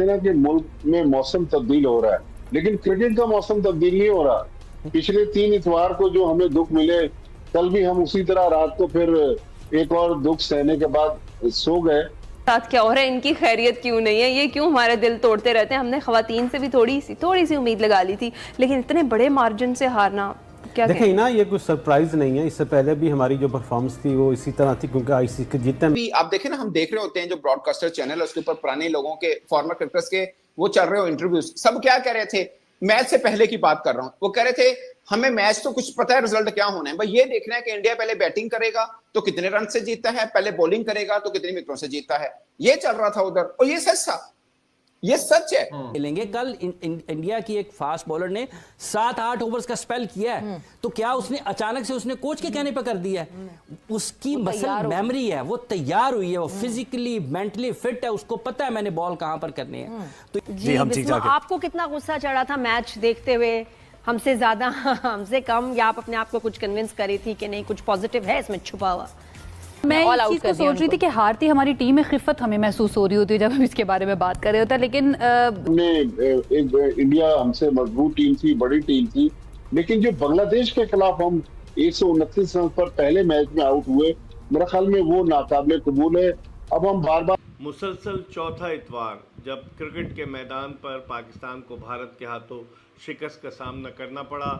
ना कि मुल्क में मौसम तब्दील हो रहा है, लेकिन क्रिकेट का मौसम तब्दील नहीं हो रहा। पिछले 3 इतवार को जो हमें दुख मिले, कल भी हम उसी तरह रात को फिर एक और दुख सहने के बाद सो गए। साथ क्या हो रहा है, इनकी खैरियत क्यों नहीं है, ये क्यों हमारे दिल तोड़ते रहते हैं। हमने खवातीन से भी थोड़ी सी उम्मीद लगा ली थी, लेकिन इतने बड़े मार्जिन से हारना, क्या देखिए ना, ये कोई सरप्राइज नहीं है। इससे पहले भी हमारी जो परफॉर्मेंस थी वो इसी तरह थी, क्योंकि आईसीसी के जितने भी आप देखें ना, हम देख रहे होते हैं जो ब्रॉडकास्टर चैनल है उसके ऊपर पुराने लोगों के, फॉर्मर क्रिकेटर्स के वो चल रहे हो इंटरव्यूज, सब क्या कह रहे थे, मैच से पहले की बात कर रहा हूं, वो कह रहे थे हमें मैच तो कुछ पता है रिजल्ट क्या होना है, भाई ये देखना है कि इंडिया पहले बैटिंग करेगा तो कितने रन से जीतता है, पहले बॉलिंग करेगा तो कितनी विकेटों से जीतता है, ये चल रहा था उधर, और ये सच था, ये सच है। खेलेंगे कल इंडिया की एक फास्ट बॉलर ने 7-8 ओवर्स का स्पेल किया है, तो क्या उसने अचानक से उसने कोच के कहने पर कर दिया है? उसकी मसल मेमोरी है, वो तैयार हुई है, वो फिजिकली मेंटली फिट है, उसको पता है मैंने बॉल कहां पर करनी है। तो जी हम आपको कितना गुस्सा चढ़ा था मैच देखते हुए, हमसे ज्यादा हमसे कम, या आप अपने आप को कुछ कन्विंस करी थी कि नहीं कुछ पॉजिटिव है इसमें छुपा हुआ? मैं इस चीज़ को सोच रही थी कि हारती हमारी टीम में खिफत हमें महसूस हो रही होती है जब हम इसके बारे में बात कर रहे होते हैं, लेकिन इंडिया हमसे मजबूत टीम थी, बड़ी टीम थी, लेकिन जो बांग्लादेश के खिलाफ हम 129 रन पर पहले मैच में आउट हुए, मेरा ख्याल में वो नाकाबिले कबूल है। अब हम बार बार मुसलसल चौथा इतवार जब क्रिकेट के मैदान पर पाकिस्तान को भारत के हाथों शिकस्त का सामना करना पड़ा।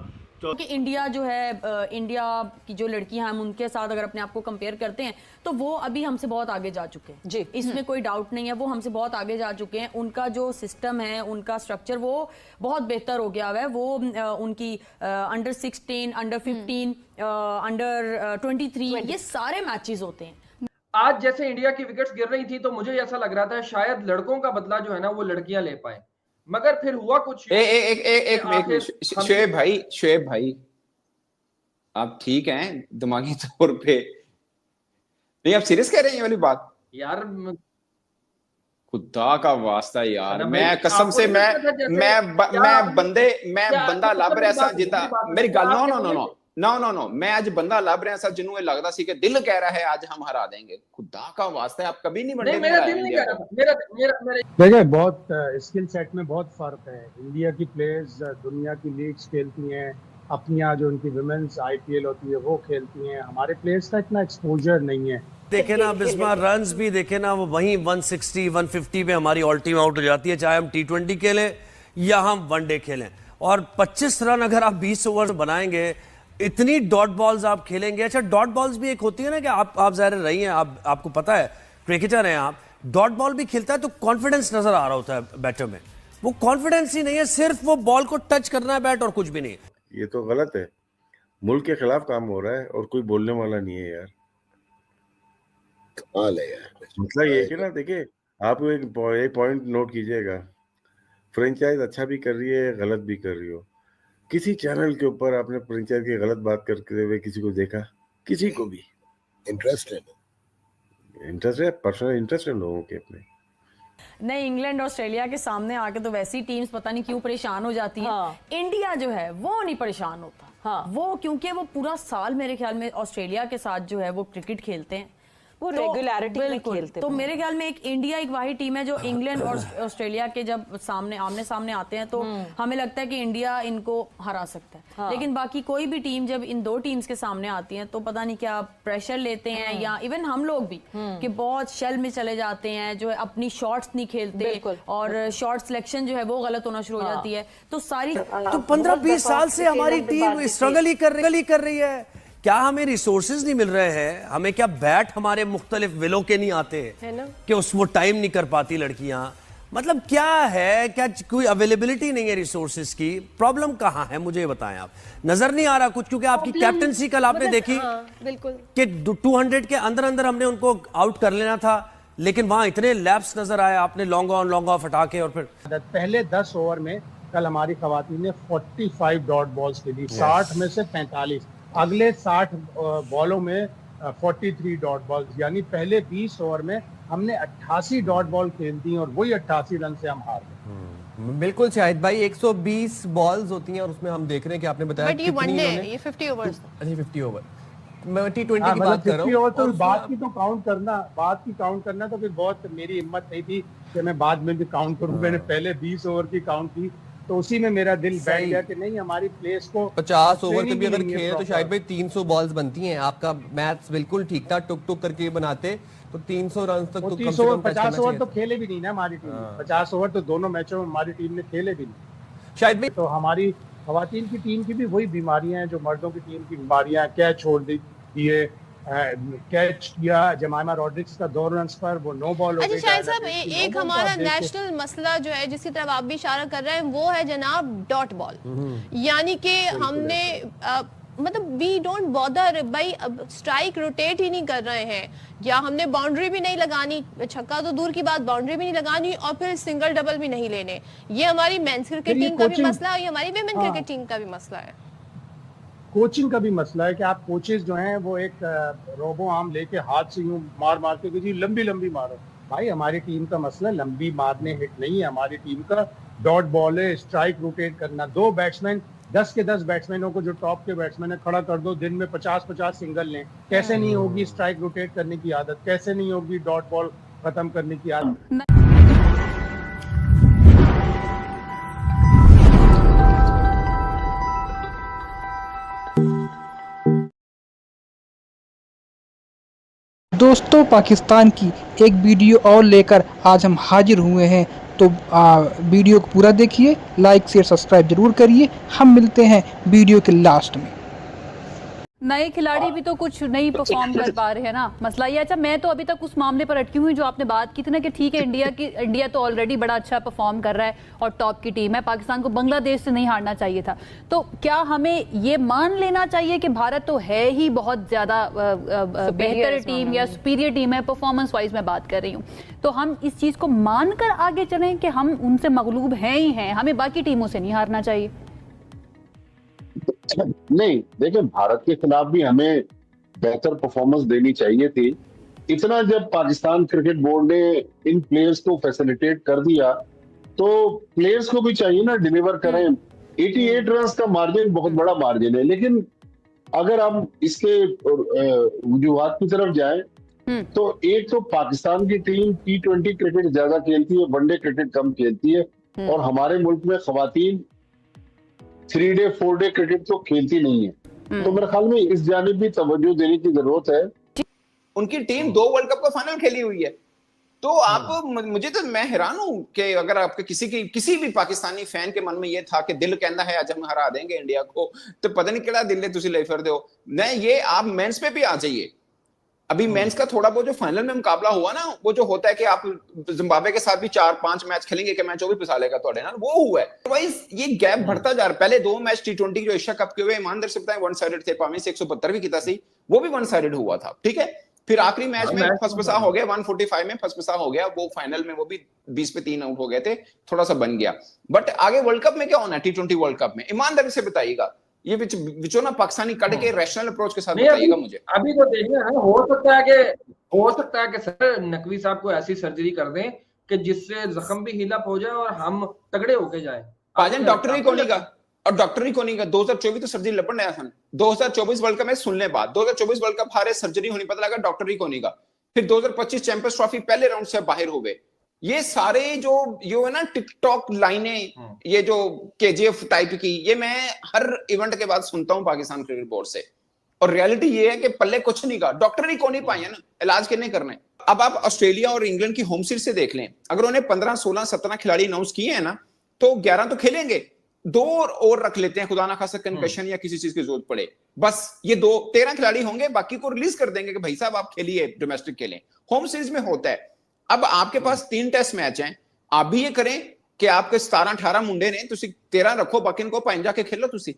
कि इंडिया जो है, इंडिया की जो लड़कियां हैं हम उनके साथ अगर अपने आप को कंपेयर करते हैं तो वो अभी हमसे बहुत आगे जा चुके हैं जी, इसमें कोई डाउट नहीं है, वो हमसे बहुत आगे जा चुके हैं। उनका जो सिस्टम है, उनका स्ट्रक्चर वो बहुत बेहतर हो गया है। वो उनकी अंडर 16, अंडर 15, अंडर 23 ये सारे मैचेस होते हैं। आज जैसे इंडिया की विकेट्स गिर रही थी तो मुझे ऐसा लग रहा था शायद लड़कों का बदला जो है ना वो लड़कियां ले पाए, मगर फिर हुआ कुछ। शुएब भाई आप ठीक हैं दिमागी तौर पे? नहीं आप सीरियस कह रहे हैं ये वाली बात? यार खुदा का वास्ता यार, मैं कसम से मैं बंदा लभ रहा सा जिता मेरी गल नो मैं आज बंदा लभ रहा सा जिन्होंने लगता सी कि दिल कह रहा है आज हम हरा देंगे। खुदा का वास्ता है, आप कभी नहीं बढ़े। मेरा दिल नहीं कह रहा था, देखिए बहुत स्किल सेट में बहुत फर्क है। इंडिया की प्लेयर्स दुनिया की लीग्स खेलती हैं, अपनी आज जो उनकी वुमेन्स आईपीएल होती है वो खेलती हैं, हमारे प्लेयर्स का इतना एक्सपोजर नहीं है। देखे ना बिस्मा, रन्स भी देखे ना, वो वहीं 160 150 में हमारी ऑल टीम आउट हो जाती है, चाहे हम T20 खेलें या हम वनडे खेलें। और 25 रन अगर आप 20 ओवर बनाएंगे, इतनी डॉट बॉल्स आप खेलेंगे। अच्छा, डॉट बॉल्स भी एक होती है ना कि आप ज़ाहिर रही हैं, आपको पता है, क्रिकेटर हैं आप, डॉट बॉल भी खेलता है तो कॉन्फिडेंस नजर आ रहा होता है बैटर में। वो कॉन्फिडेंस ही नहीं है, सिर्फ वो बॉल को टच करना है बैट और कुछ भी नहीं है। ये तो गलत है, मुल्क के खिलाफ काम हो रहा है और कोई बोलने वाला नहीं है यार। मतलब ये कि ना, देखिए आप एक पॉइंट नोट कीजिएगा, फ्रेंचाइज अच्छा भी कर रही है, गलत भी कर रही हो। किसी चैनल के ऊपर आपने फ्रेंचाइज की गलत बात करते हुए किसी को देखा? किसी को भी? इंटरेस्ट है, पर्सनल इंटरेस्ट है लोगों के अपने। नहीं, इंग्लैंड ऑस्ट्रेलिया के सामने आके तो वैसी टीम्स पता नहीं क्यों परेशान हो जाती हैं। हाँ। इंडिया जो है वो नहीं परेशान होता। हाँ। वो क्योंकि वो पूरा साल मेरे ख्याल में ऑस्ट्रेलिया के साथ जो है वो क्रिकेट खेलते हैं, वो रेगुलरिटी में खेलते हैं। तो मेरे ख्याल में एक इंडिया एक वाही टीम है जो इंग्लैंड और ऑस्ट्रेलिया के जब आमने सामने आते हैं तो हमें लगता है कि इंडिया इनको हरा सकता है। हाँ। लेकिन बाकी कोई भी टीम जब इन दो टीम्स के सामने आती है तो पता नहीं क्या प्रेशर लेते हैं, या इवन हम लोग भी कि बहुत शेल में चले जाते हैं, जो है अपनी शॉट्स नहीं खेलते और शॉट सिलेक्शन जो है वो गलत होना शुरू हो जाती है। तो सारी तो 15-20 साल से हमारी टीम स्ट्रगल ही कर रही है। क्या हमें रिसोर्सेज नहीं मिल रहे हैं? हमें क्या बैट हमारे मुख्तलिफ विलों के नहीं आते कि वो टाइम नहीं कर पाती लड़कियां? मतलब क्या है, क्या कोई अवेलेबिलिटी नहीं है रिसोर्सेज की? प्रॉब्लम कहाँ है मुझे बताएं आप। नजर नहीं आ रहा कुछ, क्योंकि आपकी कैप्टनसी कल आपने देखी कि 200 के अंदर हमने उनको आउट कर लेना था, लेकिन वहां इतने लैप्स नजर आए, आपने लॉन्ग ऑफ हटा के। और फिर पहले 10 ओवर में कल हमारी खवातीन ने 45 डॉट बॉल्स खेली, 60 में से 45। अगले 60 बॉलों में 43 डॉट बॉल्स, यानी पहले 20 ओवर में हमने 88 डॉट बॉल खेल दी और वही 88 रन से हम हार गए। बिल्कुल शाहिद भाई, 120 बॉल्स होती हैं और उसमें हम देख रहे हैं कि आपने बताया बट ये वनडे, ये 50 ओवर्स, 50 ओवर T20 की बात कर रहा हूँ। ओवर तो बात की काउंट करना तो फिर बहुत मेरी हिम्मत नहीं थी कि मैं बाद में भी काउंट करूं। मैंने पहले 20 ओवर की काउंट की तो उसी में मेरा दिल बैठ गया कि नहीं, हमारी प्लेस को 50 ओवर के भी अगर खेले तो शायद भाई 300 बॉल्स बनती हैं। आपका मैथ्स बिल्कुल ठीक था, टुक टुक करके बनाते तो 300 रन तक तो कम से कम 50 ओवर तो खेले भी नहीं ना हमारी टीम। 50 ओवर तो दोनों मैचों में हमारी टीम ने खेले भी नहीं शायद भी। तो हमारी खवातीन की टीम की भी वही बीमारियां हैं जो मर्दों की टीम की बीमारियां। कैच छोड़ दिए, कैच किया जमाइमा रॉड्रिक्स का 2 रन पर, वो नो बॉल हो गई। अच्छा शाहिद साहब, एक हमारा नेशनल मसला जो है जिसकी तरफ आप भी इशारा कर रहे हैं वो है जनाब डॉट बॉल। यानी कि हमने मतलब वी डोंट बॉदर भाई, स्ट्राइक रोटेट ही नहीं कर रहे हैं, या हमने बाउंड्री भी नहीं लगानी, छक्का तो दूर की बात, बाउंड्री भी नहीं लगानी, और फिर सिंगल डबल भी नहीं लेने। ये हमारी मेंस क्रिकेट टीम का भी मसला है, ये हमारी विमेन क्रिकेट टीम का भी मसला है, कोचिंग का भी मसला है कि आप कोचेस जो हैं वो एक रोबो आर्म लेके हाथ से यूं मार के जी लंबी लंबी मारो। भाई हमारी टीम का मसला लंबी मारने हिट नहीं है, हमारी टीम का डॉट बॉल है, स्ट्राइक रोटेट करना। 2 बैट्समैन 10 के 10 बैट्समैनों को जो टॉप के बैट्समैन है खड़ा कर दो, दिन में 50-50 सिंगल लें। कैसे नहीं होगी स्ट्राइक रोटेट करने की आदत, कैसे नहीं होगी डॉट बॉल खत्म करने की आदत। दोस्तों पाकिस्तान की एक वीडियो और लेकर आज हम हाजिर हुए हैं, तो वीडियो को पूरा देखिए, लाइक शेयर सब्सक्राइब जरूर करिए। हम मिलते हैं वीडियो के लास्ट में। नए खिलाड़ी भी तो कुछ नहीं परफॉर्म कर पा रहे हैं ना, मसला ये। अच्छा मैं तो अभी तक उस मामले पर अटकी हुई जो आपने बात की थी ना कि ठीक है इंडिया तो ऑलरेडी बड़ा अच्छा परफॉर्म कर रहा है और टॉप की टीम है, पाकिस्तान को बांग्लादेश से नहीं हारना चाहिए था। तो क्या हमें ये मान लेना चाहिए कि भारत तो है ही बहुत ज्यादा बेहतर टीम या सुपीरियर टीम है, परफॉर्मेंस वाइज मैं बात कर रही हूँ, तो हम इस चीज को मानकर आगे चलें कि हम उनसे मगलूब हैं ही हैं, हमें बाकी टीमों से नहीं हारना चाहिए? नहीं देखिए, भारत के खिलाफ भी हमें बेहतर परफॉर्मेंस देनी चाहिए थी। इतना जब पाकिस्तान क्रिकेट बोर्ड ने इन प्लेयर्स को फैसिलिटेट कर दिया तो प्लेयर्स को भी चाहिए ना डिलीवर करें। 88 रन का मार्जिन बहुत बड़ा मार्जिन है, लेकिन अगर हम इसके वजूहात की तरफ जाएं तो एक तो पाकिस्तान की टीम T20 क्रिकेट ज्यादा खेलती है, वनडे क्रिकेट कम खेलती है, और हमारे मुल्क में खवातीन 3 डे 4 डे क्रिकेट तो खेलती नहीं है। तो मेरे ख्याल में इस जानिब भी तवज्जो देने की जरूरत है। उनकी टीम 2 वर्ल्ड कप का फाइनल खेली हुई है, तो आप मुझे तो मैं हैरान हूं कि अगर आपके किसी भी पाकिस्तानी फैन के मन में ये था कि दिल कहना है आज हम हरा देंगे इंडिया को, तो पता नहीं केड़ा दिल तुसी ले फिरदे हो। नहीं, ये आप मेंस पे भी आ जाइए। अभी मेंस का थोड़ा बहुत जो फाइनल में मुकाबला हुआ ना, वो जो होता है कि आप जिम्बाब्वे के साथ भी 4-5 मैच खेलेंगे कि मैच वो भी पिसा लेगा थोड़े ना, वो हुआ है। अदरवाइज ये गैप बढ़ता जा रहा है। पहले 2 मैच T20 जो एशिया कप के हुए ईमानदार से बताएं 1 साइडेड थे, पावे से 172 भी किया सी, वो भी 1 साइडेड हुआ था, ठीक है। फिर आखिरी मैच में फसफसा हो गया, 145 में फसफसा हो गया, वो फाइनल में वो भी 20 पे 3 आउट हो गए थे, थोड़ा सा बन गया। बट आगे वर्ल्ड कप में क्या होना है T20 वर्ल्ड कप में, ईमानदारी से बताइएगा। ये विचो ना पाकिस्तानी कट के रैशनल अप्रोच के साथ बताइएगा मुझे। अभी तो देखिए हो सकता है कि सर नकवी साहब को ऐसी सर्जरी कर दें कि जिससे जख्म भी हील अप हो जाए और हम तगड़े होके जाएं। पाजन डॉक्टर ही कोनी का, और डॉक्टर ही कोनी का 2024 तो सर्जरी लपड़ आया था। 2024 वर्ल्ड कप में सुनने बाद 2024 वर्ल्ड कप हारे, सर्जरी होनी, पता लगा डॉक्टर ही कोनी का। फिर 2025 चैंपियंस ट्रॉफी पहले राउंड से बाहर हो गए। ये सारे जो ये है ना टिकटॉक लाइनें, ये जो KGF टाइप की, ये मैं हर इवेंट के बाद सुनता हूं पाकिस्तान क्रिकेट बोर्ड से, और रियलिटी ये है कि पल्ले कुछ नहीं का, डॉक्टर ही को नहीं पाए ना, इलाज कितने करने। अब आप ऑस्ट्रेलिया और इंग्लैंड की होम सीरीज से देख लें, अगर उन्हें 15, 16, 17 खिलाड़ी अनाउंस किए हैं ना, तो 11 तो खेलेंगे, 2 और रख लेते हैं, खुदा ना खासा कंकशन या किसी चीज की जरूरत पड़े, बस ये 13 खिलाड़ी होंगे, बाकी को रिलीज कर देंगे कि भाई साहब आप खेलिए, डोमेस्टिक खेलें। होम सीरीज में होता है। अब आपके पास 3 टेस्ट मैच हैं, आप भी ये करें कि आपके 17-18 मुंडे ने, तुसी 13 रखो, बाकी इनको 5 जाके खेलो तुसी,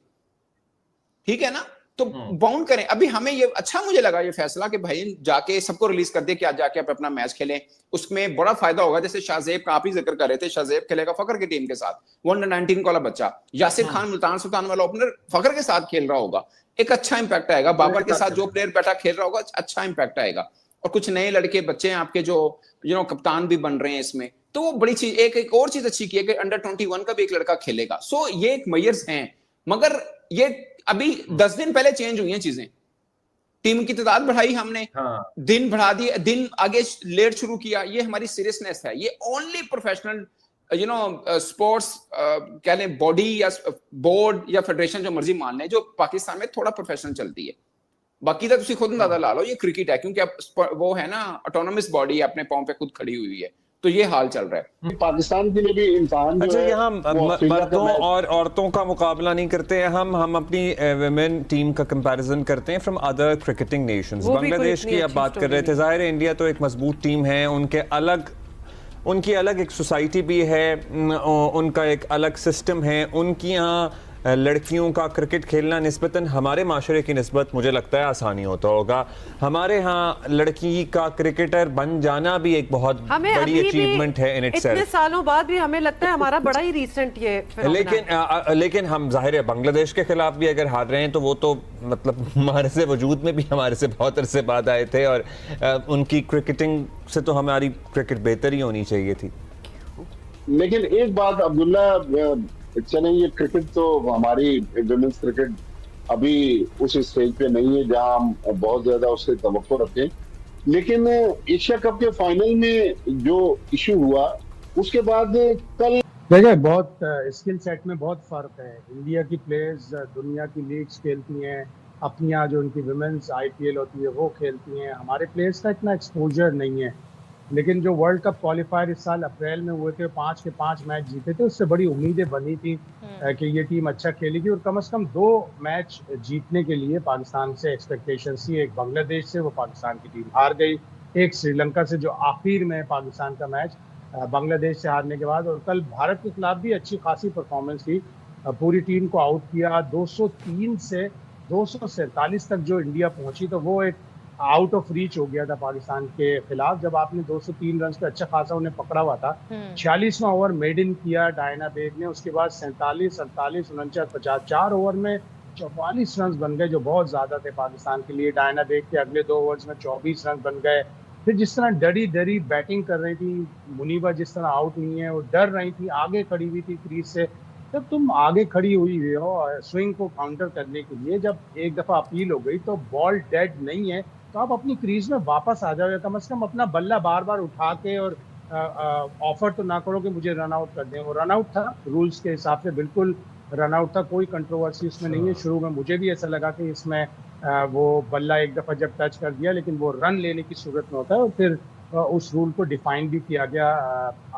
ठीक है ना। तो बाउंड करें। अभी हमें ये अच्छा मुझे लगा ये फैसला कि भाई जाके सबको रिलीज कर दे कि आज जाके आप अपना मैच खेलें, उसमें बड़ा फायदा होगा। जैसे शाहजेब का आप ही जिक्र कर रहे थे, शाहजेब खेलेगा फखर की टीम के साथ, 119 वाला बच्चा, यासिर खान मुल्तान सुल्तान वाला ओपनर फखर के साथ खेल रहा होगा, एक अच्छा इंपैक्ट आएगा। बाबर के साथ जो प्लेयर बैठा खेल रहा होगा, अच्छा इंपैक्ट आएगा। और कुछ नए लड़के बच्चे हैं आपके जो कप्तान भी बन रहे हैं इसमें, तो वो बड़ी चीज। एक और चीज अच्छी की है कि अंडर 21 का भी एक लड़का खेलेगा। सो ये एक मेयर्स हैं, मगर ये अभी 10 दिन पहले चेंज हुई हैं चीजें। टीम की तादाद बढ़ाई हमने, दिन बढ़ा दिए, दिन आगे लेट शुरू किया। ये हमारी सीरियसनेस है। ये ओनली प्रोफेशनल स्पोर्ट्स कह लें बॉडी या बोर्ड या फेडरेशन जो मर्जी मान लें, जो पाकिस्तान में थोड़ा प्रोफेशनल चलती है। बाकी तो तुम खुद अंदाजा ला लो, ये क्रिकेट है, क्योंकि अब वो है ना ऑटोनोमस बॉडी, अपने पांव पे खुद खड़ी हुई है, तो ये हाल चल रहा है। पाकिस्तान के लिए भी इंसान अच्छा, यहाँ मर्दों और औरतों का मुकाबला नहीं करते हैं हम अपनी वुमेन टीम का कंपैरिजन करते हैं from other cricketing Nations. Bangladesh की अब बात कर रहे थे, जाहिर है इंडिया तो एक मजबूत टीम है, उनकी अलग एक सोसाइटी भी है, उनका एक अलग सिस्टम है। उनकी यहाँ लड़कियों का क्रिकेट खेलना निस्बतन हमारे माशरे की निस्बत मुझे लगता है आसानी होता होगा। हमारे यहाँ लड़की का क्रिकेटर बन जाना भी एक बहुत बड़ी अचीवमेंट है इन इटसेल्फ। इतने सालों बाद भी हमें लगता है हमारा बड़ा ही रीसेंट ये लेकिन हम जाहिर है बांग्लादेश के खिलाफ भी अगर हार रहे हैं तो वो तो मतलब हमारे से वजूद में भी हमारे से बहुत अरसे बाद आए थे, और उनकी क्रिकेटिंग से तो हमारी क्रिकेट बेहतर ही होनी चाहिए थी। लेकिन एक बात अब्दुल्ला, चलें ये क्रिकेट तो हमारी वुमेन्स क्रिकेट अभी उस स्टेज पे नहीं है जहां हम बहुत ज्यादा उससे तवक्को रखें, लेकिन एशिया कप के फाइनल में जो इशू हुआ उसके बाद कल देखिए बहुत स्किल सेट में बहुत फर्क है। इंडिया की प्लेयर्स दुनिया की लीग्स खेलती हैं, अपनी यहाँ जो उनकी वुमेन्स IPL होती है वो खेलती हैं। हमारे प्लेयर्स का इतना एक्सपोजर नहीं है, लेकिन जो वर्ल्ड कप क्वालिफायर इस साल अप्रैल में हुए थे, 5 के 5 मैच जीते थे, उससे बड़ी उम्मीदें बनी थी कि ये टीम अच्छा खेलेगी, और कम से कम 2 मैच जीतने के लिए पाकिस्तान से एक्सपेक्टेशन थी। एक बांग्लादेश से, वो पाकिस्तान की टीम हार गई, एक श्रीलंका से जो आखिर में पाकिस्तान का मैच बांग्लादेश से हारने के बाद, और कल भारत के खिलाफ भी अच्छी खासी परफॉर्मेंस थी, पूरी टीम को आउट किया। 203 से 247 तक जो इंडिया पहुंची, तो वो एक आउट ऑफ रीच हो गया था पाकिस्तान के खिलाफ। जब आपने 203 रन पे अच्छा खासा उन्हें पकड़ा हुआ था, 46वां ओवर मेड इन किया डायना बेग ने, उसके बाद 47, 48, 49, 50, 4 ओवर में 44 रन बन गए, जो बहुत ज्यादा थे पाकिस्तान के लिए। डायना बेग के अगले 2 ओवर्स में 24 रन बन गए। फिर जिस तरह डरी बैटिंग कर रही थी मुनीबा, जिस तरह आउट हुई है, वो डर रही थी, आगे खड़ी हुई थी क्रीज से। जब तुम आगे खड़ी हुई हो स्विंग को काउंटर करने के लिए, जब एक दफा अपील हो गई तो बॉल डेड नहीं है, तो आप अपनी क्रीज में वापस आ जाओ, कम से कम अपना बल्ला बार बार उठा के, और ऑफर तो ना करो कि मुझे रन आउट कर दें। वो रन आउट था, रूल्स के हिसाब से बिल्कुल रन आउट था, कोई कंट्रोवर्सी उसमें नहीं है। शुरू में मुझे भी ऐसा लगा कि इसमें वो बल्ला एक दफ़ा जब टच कर दिया, लेकिन वो रन लेने की सूरत में होता है, और फिर उस रूल को डिफाइन भी किया गया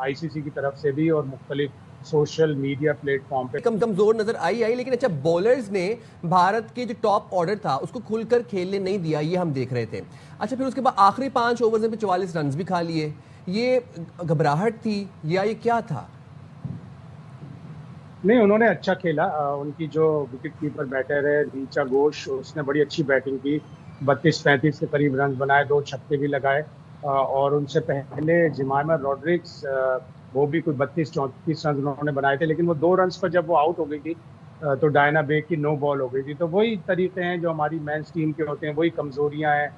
ICC की तरफ से भी, और मुख्तलिफ सोशल मीडिया प्लेटफॉर्म पे कमजोर नजर आई। लेकिन अच्छा, बॉलर्स ने भारत के जो टॉप ऑर्डर था उसको खुलकर खेलने नहीं दिया, ये हम देख रहे थे। अच्छा, फिर उसके बाद आखिरी 5 ओवर्स में 44 रन भी खा लिए। ये घबराहट थी या ये क्या था? नहीं, उन्होंने अच्छा खेला। उनकी जो विकेट कीपर बैटर है नीचा घोष, उसने बड़ी अच्छी बैटिंग की, 32-35 के करीब रन बनाए, 2 छक्के भी लगाए, और उनसे पहले जिमामा रॉड्रिग्स, वो भी कोई 32-34 रन उन्होंने बनाए थे। लेकिन वो 2 रन पर जब वो आउट हो गई थी तो डायना बेग की नो बॉल हो गई थी। तो वही तरीके हैं जो हमारी मेंस टीम के होते हैं, वही कमजोरियां हैं।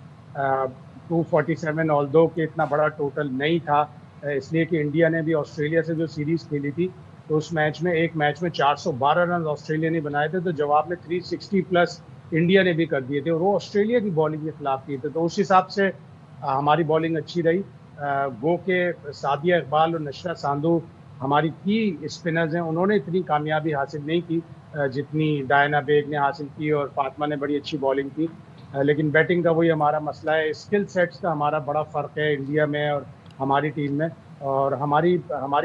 247 ऑल्दो के इतना बड़ा टोटल नहीं था, इसलिए कि इंडिया ने भी ऑस्ट्रेलिया से जो सीरीज खेली थी, तो उस मैच में 412 रन ऑस्ट्रेलिया ने बनाए थे, तो जवाब में 360 प्लस इंडिया ने भी कर दिए थे, और वो ऑस्ट्रेलिया की बॉलिंग के खिलाफ किए थे। तो उस हिसाब से हमारी बॉलिंग अच्छी रही। गो के सादिया इकबाल और नशरा सांधू हमारी की स्पिनर्स हैं, उन्होंने इतनी कामयाबी हासिल नहीं की जितनी डायना बेग ने हासिल की, और फातिमा ने बड़ी अच्छी बॉलिंग की। लेकिन बैटिंग का वही हमारा मसला है, स्किल सेट्स का हमारा बड़ा फ़र्क है इंडिया में और हमारी टीम में, और हमारी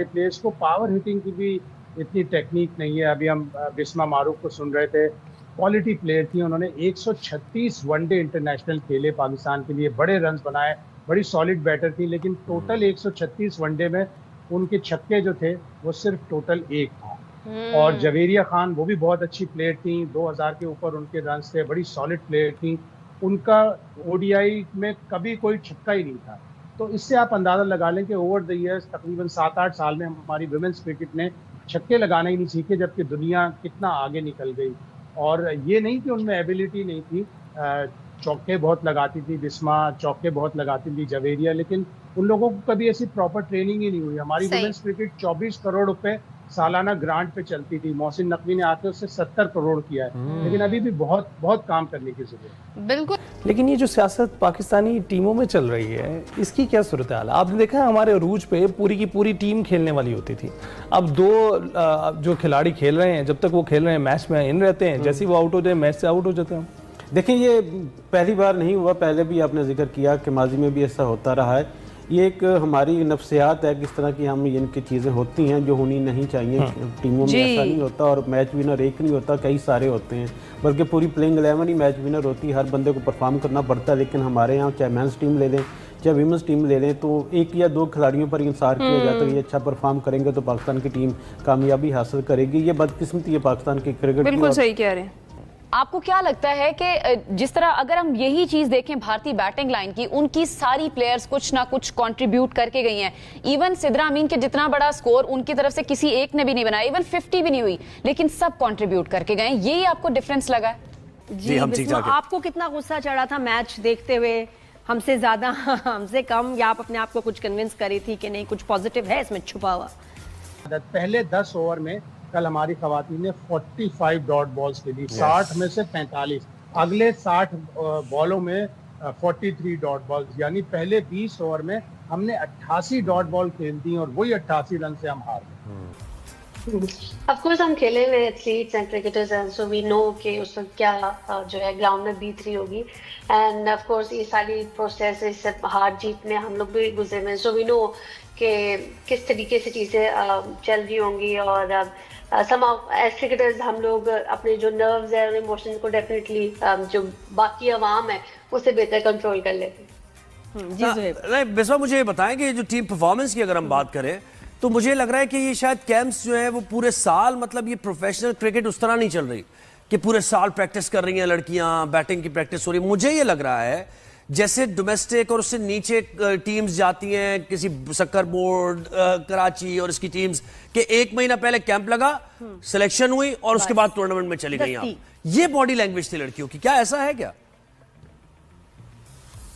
प्लेयर्स को पावर हिटिंग की भी इतनी टेक्निक नहीं है। अभी हम बिस्मा मारूफ को सुन रहे थे, क्वालिटी प्लेयर थी, उन्होंने 136 वनडे इंटरनेशनल खेले पाकिस्तान के लिए, बड़े रन बनाए, बड़ी सॉलिड बैटर थी, लेकिन टोटल 136 वनडे में उनके छक्के जो थे वो सिर्फ टोटल 1 था। और जवेरिया खान, वो भी बहुत अच्छी प्लेयर थी, 2000 के ऊपर उनके रन थे, बड़ी सॉलिड प्लेयर थी, उनका ODI में कभी कोई छक्का ही नहीं था। तो इससे आप अंदाज़ा लगा लें कि ओवर द ईयर्स तकरीबन 7-8 साल में हमारी वुमेन्स क्रिकेट ने छक्के लगाना ही नहीं सीखे, जबकि दुनिया कितना आगे निकल गई। और ये नहीं कि उनमें एबिलिटी नहीं थी, चौके बहुत लगाती थी बिस्मा, चौके बहुत लगाती थी जवेरिया, लेकिन उन लोगों को कभी ऐसी प्रॉपर ट्रेनिंग ही नहीं हुई। हमारी वुमेन्स क्रिकेट 24 करोड़ रुपए सालाना ग्रांट पे चलती थी, मोहसिन नकवी ने आके उससे 70 करोड़ किया है, लेकिन अभी भी बहुत बहुत काम करने की जरूरत है। बिल्कुल। लेकिन ये जो सियासत पाकिस्तानी टीमों में चल रही है, इसकी क्या सूरत हाल है? आपने देखा है हमारे अरूज पे पूरी की पूरी टीम खेलने वाली होती थी। अब दो जो खिलाड़ी खेल रहे हैं, जब तक वो खेल रहे हैं मैच में इन रहते हैं, जैसे ही वो आउट हो जाए मैच से आउट हो जाते हैं। देखिए, ये पहली बार नहीं हुआ, पहले भी आपने जिक्र किया कि माजी में भी ऐसा होता रहा है। ये एक हमारी नफ्सियात है, किस तरह की हम इनकी चीज़ें होती हैं जो होनी नहीं चाहिए। टीमों में ऐसा नहीं होता, और मैच विनर एक नहीं होता, कई सारे होते हैं, बल्कि पूरी प्लेइंग 11 ही मैच विनर होती है। हर बंदे को परफॉर्म करना पड़ता है। लेकिन हमारे यहाँ चाहे मेंस टीम ले लें चाहे वीमेंस टीम ले लें, तो एक या दो खिलाड़ियों पर इंसार किया जाता है। ये अच्छा परफॉर्म करेंगे तो पाकिस्तान की टीम कामयाबी हासिल करेगी। ये बदकिस्मती है पाकिस्तान की क्रिकेट। बिल्कुल सही कह रहे हैं। आपको क्या लगता है कि जिस तरह अगर हम यही चीज देखें भारतीय बैटिंग लाइन की, उनकी सारी प्लेयर्स कुछ ना कुछ कंट्रीब्यूट करके गई हैं। इवन सिद्रा अमीन के जितना बड़ा स्कोर उनकी तरफ से किसी एक ने भी नहीं बनाया, इवन 50 भी नहीं हुई, लेकिन सब कंट्रीब्यूट करके गए। यही आपको डिफरेंस लगा? जी बिस्मा, आपको कितना गुस्सा चढ़ा था मैच देखते हुए? हमसे ज्यादा हमसे कम, या आप अपने आप को कुछ कन्विंस करी थी कि नहीं कुछ पॉजिटिव है इसमें छुपा हुआ? पहले 10 ओवर में कल हमारी खवातीन ने 45 डॉट बॉल्स खेली, 60 में से 45। अगले 60 बॉलों में 43 डॉट बॉल्स, यानी पहले 20 ओवर में हमने 88 डॉट बॉल खेल दी और वही 88 रन से हम हार गए। ऑफ कोर्स हम खेले हुए एथलीट्स एंड क्रिकेटर्स हैं, सो वी नो कि उस वक्त क्या जो है ग्राउंड में बीत रही होगी। एंड ऑफ कोर्स ये सारी प्रोसेस, इस हार जीत में हम लोग भी गुजरे हुए, सो वी नो कि किस तरीके से चीज़ें चल रही होंगी। और एज क्रिकेटर्स हम लोग अपने जो नर्व्स है और इमोशंस को डेफिनेटली जो बाकी अवाम है उससे बेहतर कंट्रोल कर लेते हैं। बिस्मा, मुझे ये बताएं कि जो टीम परफॉर्मेंस की अगर हम बात करें तो मुझे लग रहा है कि ये शायद कैंप्स जो है वो पूरे साल, मतलब ये प्रोफेशनल क्रिकेट उस तरह नहीं चल रही कि पूरे साल प्रैक्टिस कर रही हैं लड़कियां, बैटिंग की प्रैक्टिस हो रही है। मुझे ये लग रहा है जैसे डोमेस्टिक और उससे नीचे टीम्स जाती हैं, किसी सक्कर बोर्ड, कराची और इसकी टीम्स के 1 महीना पहले कैंप लगा, सिलेक्शन हुई और उसके बाद टूर्नामेंट में चली गई। आप ये बॉडी लैंग्वेज थी लड़कियों की, क्या ऐसा है क्या?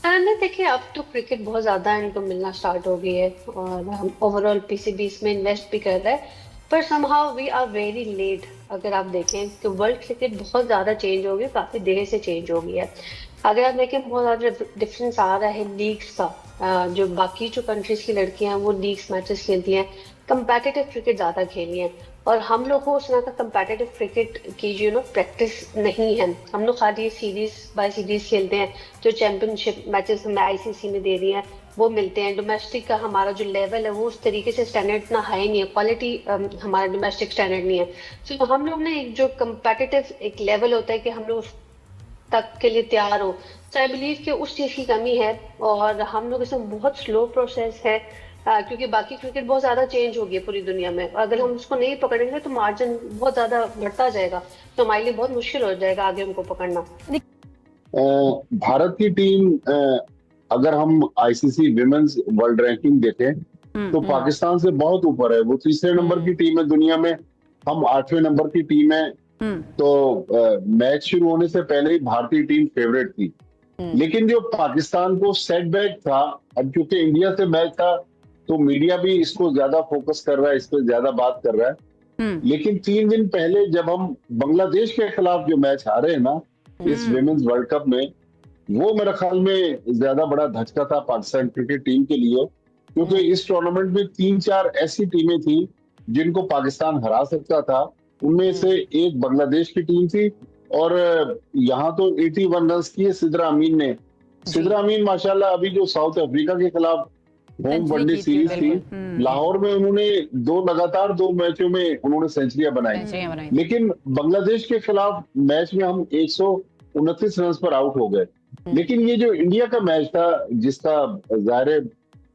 नहीं, देखिए अब तो क्रिकेट बहुत ज्यादा इनको मिलना स्टार्ट हो गई है और हम ओवरऑल पीसीबी इसमें इन्वेस्ट भी कर रहे हैं, पर somehow we are very late. अगर आप देखें तो वर्ल्ड क्रिकेट बहुत ज्यादा चेंज हो गई, काफी देर से चेंज हो गई है। अगर आप देखें बहुत ज्यादा डिफरेंस आ रहा है लीग्स का। जो बाकी जो कंट्रीज की लड़कियां हैं वो लीग्स मैचेस खेलती हैं, कंपेटिटिव क्रिकेट ज्यादा खेली हैं, और हम लोग को उस तरह का कंपेटिटिव क्रिकेट की जो प्रैक्टिस नहीं है। हम लोग खाली सीरीज बाय सीरीज खेलते हैं, जो चैंपियनशिप मैचेस हमें आईसीसी में दे रही हैं वो मिलते हैं। डोमेस्टिक का हमारा जो लेवल है वो उस तरीके से स्टैंडर्ड इतना हाई नहीं है, क्वालिटी हमारा डोमेस्टिक स्टैंडर्ड नहीं है। तो हम लोग ने एक जो कंपेटिटिव एक लेवल होता है कि हम लोग तक के लिए तैयार हो, तो आई बिलीव कि उस चीज़ की कमी है और हम लोग इसमें बहुत स्लो प्रोसेस है, क्योंकि बाकी क्रिकेट बहुत ज्यादा चेंज हो गई है पूरी दुनिया में। अगर हम उसको नहीं पकड़ेंगे तो मार्जिन बहुत ज्यादा बढ़ता जाएगा, तो हमारे लिए बहुत मुश्किल हो जाएगा आगे उनको पकड़ना। भारत की टीम अगर हम आईसीसी विमेंस वर्ल्ड रैंकिंग देखें तो पाकिस्तान से बहुत ऊपर है। वो 3रे नंबर की टीम है दुनिया में, हम 8वें नंबर की टीम है। तो मैच शुरू होने से पहले ही भारतीय टीम फेवरेट थी, लेकिन जो पाकिस्तान को सेटबैक था, अब क्योंकि इंडिया से मैच था तो मीडिया भी इसको ज्यादा फोकस कर रहा है, इस पर ज्यादा बात कर रहा है। लेकिन 3 दिन पहले जब हम बांग्लादेश के खिलाफ जो मैच हारे हैं ना इस विमेंस वर्ल्ड कप में, वो मेरे ख्याल में ज्यादा बड़ा धचका था पाकिस्तान क्रिकेट टीम के लिए, क्योंकि इस टूर्नामेंट में 3-4 ऐसी टीमें थी जिनको पाकिस्तान हरा सकता था। उनमें से एक बांग्लादेश की टीम थी और यहाँ तो 81 रन किए सिद्रा अमीन ने। सिद्रा अमीन माशाल्लाह अभी जो साउथ अफ्रीका के खिलाफ होम वनडे सीरीज थी लाहौर में, उन्होंने 2 मैचों में उन्होंने सेंचुरियां बनाई। लेकिन बांग्लादेश के खिलाफ मैच में हम 129 रन पर आउट हो गए। लेकिन ये जो इंडिया का मैच था, जिसका जाहिर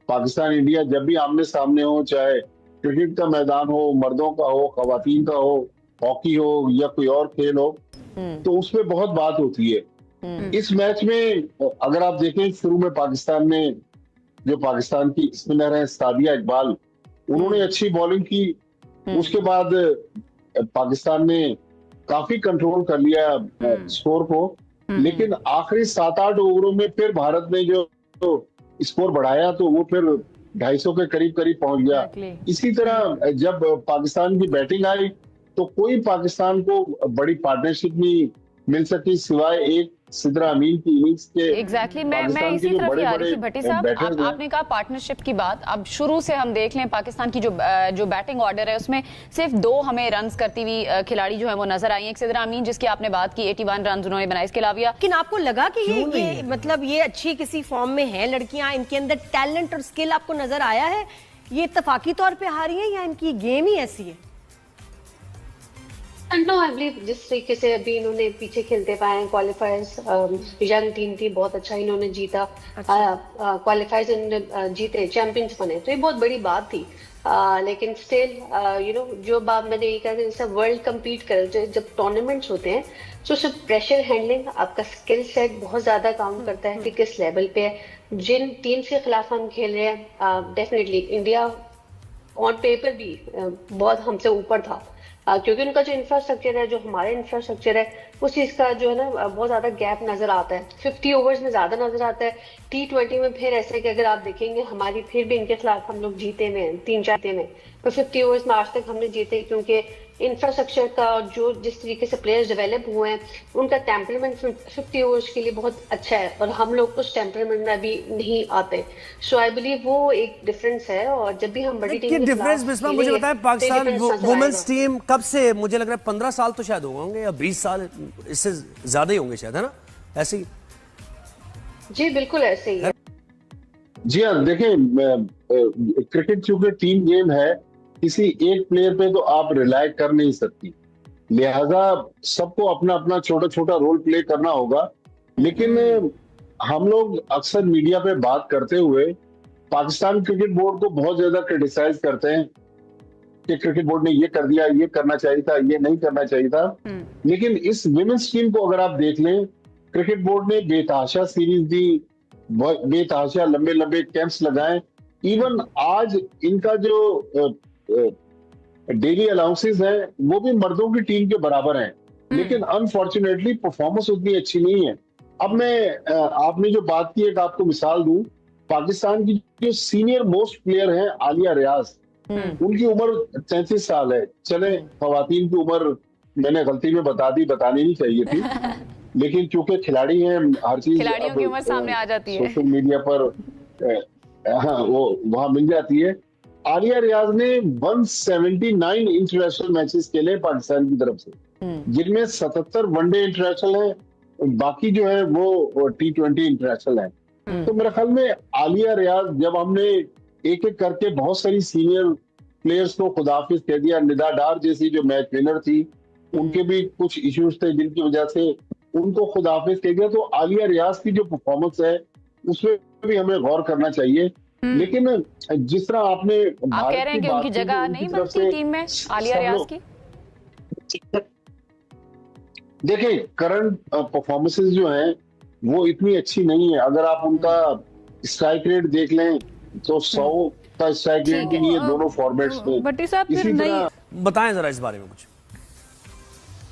पाकिस्तान इंडिया जब भी आमने सामने हो, चाहे क्रिकेट का मैदान हो, मर्दों का हो, खवातीन का हो, हॉकी हो या कोई और खेल हो, तो उसमें बहुत बात होती है। इस मैच में अगर आप देखें, शुरू में पाकिस्तान ने जो पाकिस्तान की स्पिनर है सादिया इकबाल, उन्होंने अच्छी बॉलिंग की। उसके बाद पाकिस्तान ने काफी कंट्रोल कर लिया स्कोर को, लेकिन आखिरी 7-8 ओवरों में फिर भारत ने जो स्कोर बढ़ाया तो वो फिर 250 के करीब पहुंच गया। इसी तरह जब पाकिस्तान की बैटिंग आई तो कोई पाकिस्तान को बड़ी पार्टनरशिप नहीं मिल सकी सिवाय एक सिद्रा अमीन की इनिंग्स के एग्जैक्टली मैं इसी तरफ ही आ रही थी भट्टी साहब। आपने कहा पार्टनरशिप की बात, अब शुरू से हम देख लें पाकिस्तान की जो बैटिंग ऑर्डर है उसमें सिर्फ 2 हमें रन्स करती हुई खिलाड़ी जो है वो नजर आई है। एक सिद्रा अमीन जिसकी आपने बात की 81 रन उन्होंने बनाए, इसके अलावा लेकिन आपको लगा कि ये मतलब ये अच्छी किसी फॉर्म में है लड़कियां, इनके अंदर टैलेंट और स्किल आपको नजर आया है, ये इत्तफाकी तौर पे हारी है या इनकी गेम ही ऐसी है? नो आई बिलीव जिस तरीके से अभी इन्होंने पीछे खेलते पाए क्वालिफायर्स, यंग टीम थी, बहुत अच्छा इन्होंने जीता, क्वालिफायर्स इन्होंने जीते, चैंपियंस बने, तो ये बहुत बड़ी बात थी। लेकिन स्टिल यू नो जो बात मैंने ये कहा कि वर्ल्ड कम्पीट कर जब टूर्नामेंट्स होते हैं तो सिर्फ प्रेशर हैंडलिंग, आपका स्किल सेट बहुत ज्यादा काउंट करता है कि किस लेवल पे है। जिन टीम के खिलाफ हम खेल रहे हैं डेफिनेटली इंडिया ऑन पेपर भी बहुत हमसे ऊपर था, क्योंकि उनका जो इंफ्रास्ट्रक्चर है, जो हमारा इंफ्रास्ट्रक्चर है, उस चीज का जो है ना बहुत ज्यादा गैप नजर आता है। 50 ओवर्स में ज्यादा नजर आता है। T20 में फिर ऐसे कि अगर आप देखेंगे हमारी फिर भी इनके खिलाफ हम लोग जीते हुए हैं 3-4 में, पर 50 ओवर्स में आज तक हमने जीते क्योंकि इंफ्रास्ट्रक्चर का जो जिस तरीके से प्लेयर्स डेवलप हुए हैं, उनका टेम्परामेंट 50 ओवर्स के लिए बहुत अच्छा है और हम लोग उस टेम्परामेंट में अभी नहीं आते। सो आई बिलीव वो एक डिफरेंस है। और जब भी हम बड़ी टीम डिफरेंस बिस्मा मुझे बताएं, पाकिस्तान वुमेन्स टीम कब से, मुझे लग रहा है 15 साल तो शायद होंगे या 20 साल, इससे ज्यादा ही होंगे शायद, है ना? ऐसे ही जी बिल्कुल ऐसे ही है। जी हाँ, देखें क्रिकेट चूंकि टीम गेम है, किसी एक प्लेयर पे तो आप रिलाय कर नहीं सकती, लिहाजा सबको अपना अपना छोटा छोटा रोल प्ले करना होगा। लेकिन हम लोग अक्सर मीडिया पे बात करते हुए पाकिस्तान क्रिकेट बोर्ड को बहुत ज्यादा क्रिटिसाइज करते हैं कि क्रिकेट बोर्ड ने ये कर दिया, ये करना चाहिए था, ये नहीं करना चाहिए था। लेकिन इस विमेंस टीम को अगर आप देख लें, क्रिकेट बोर्ड ने बेतहाशा सीरीज दी, बेतहाशा लंबे लंबे कैंप्स लगाए। इवन आज इनका जो डेली अलाउंसेस है वो भी मर्दों की टीम के बराबर हैं, लेकिन अनफॉर्चुनेटली परफॉर्मेंस उतनी अच्छी नहीं है। अब मैं आपने जो बात की, एक आपको मिसाल दूं, पाकिस्तान की जो सीनियर मोस्ट प्लेयर हैं आलिया रियाज, उनकी उम्र 33 साल है। चले खवातीन की उम्र मैंने गलती में बता दी, बतानी नहीं चाहिए थी, लेकिन चूंकि खिलाड़ी हैं, हर चीज खिलाड़ियों की उम्र सामने आ जाती है, सोशल मीडिया पर हाँ वो वहां मिल जाती है। आलिया रियाज ने 179 इंटरनेशनल मैचेस खेले पाकिस्तान की तरफ से, जिनमें 77 वनडे इंटरनेशनल है, बाकी जो है वो T20 इंटरनेशनल है। तो मेरे ख्याल में आलिया रियाज, जब हमने एक एक करके बहुत सारी सीनियर प्लेयर्स को खुदाफिज कह दिया, निदा डार जैसी जो मैच विनर थी, उनके भी कुछ इश्यूज थे जिनकी वजह से उनको खुदाफिज कह दिया, तो आलिया रियाज की जो परफॉर्मेंस है उसमें भी हमें गौर करना चाहिए। लेकिन जिस तरह आपने आप कह रहे हैं कि उनकी जगह नहीं बनती टीम में आलिया रियाज की, देखें करंट परफॉर्मेंसेस जो हैं वो इतनी अच्छी नहीं है। अगर आप उनका स्ट्राइक रेट देख लें तो 100 का स्ट्राइक रेट भी नहीं है दोनों फॉर्मेट्स में। भट्टी साहब फिर नहीं बताएं जरा इस बारे में कुछ।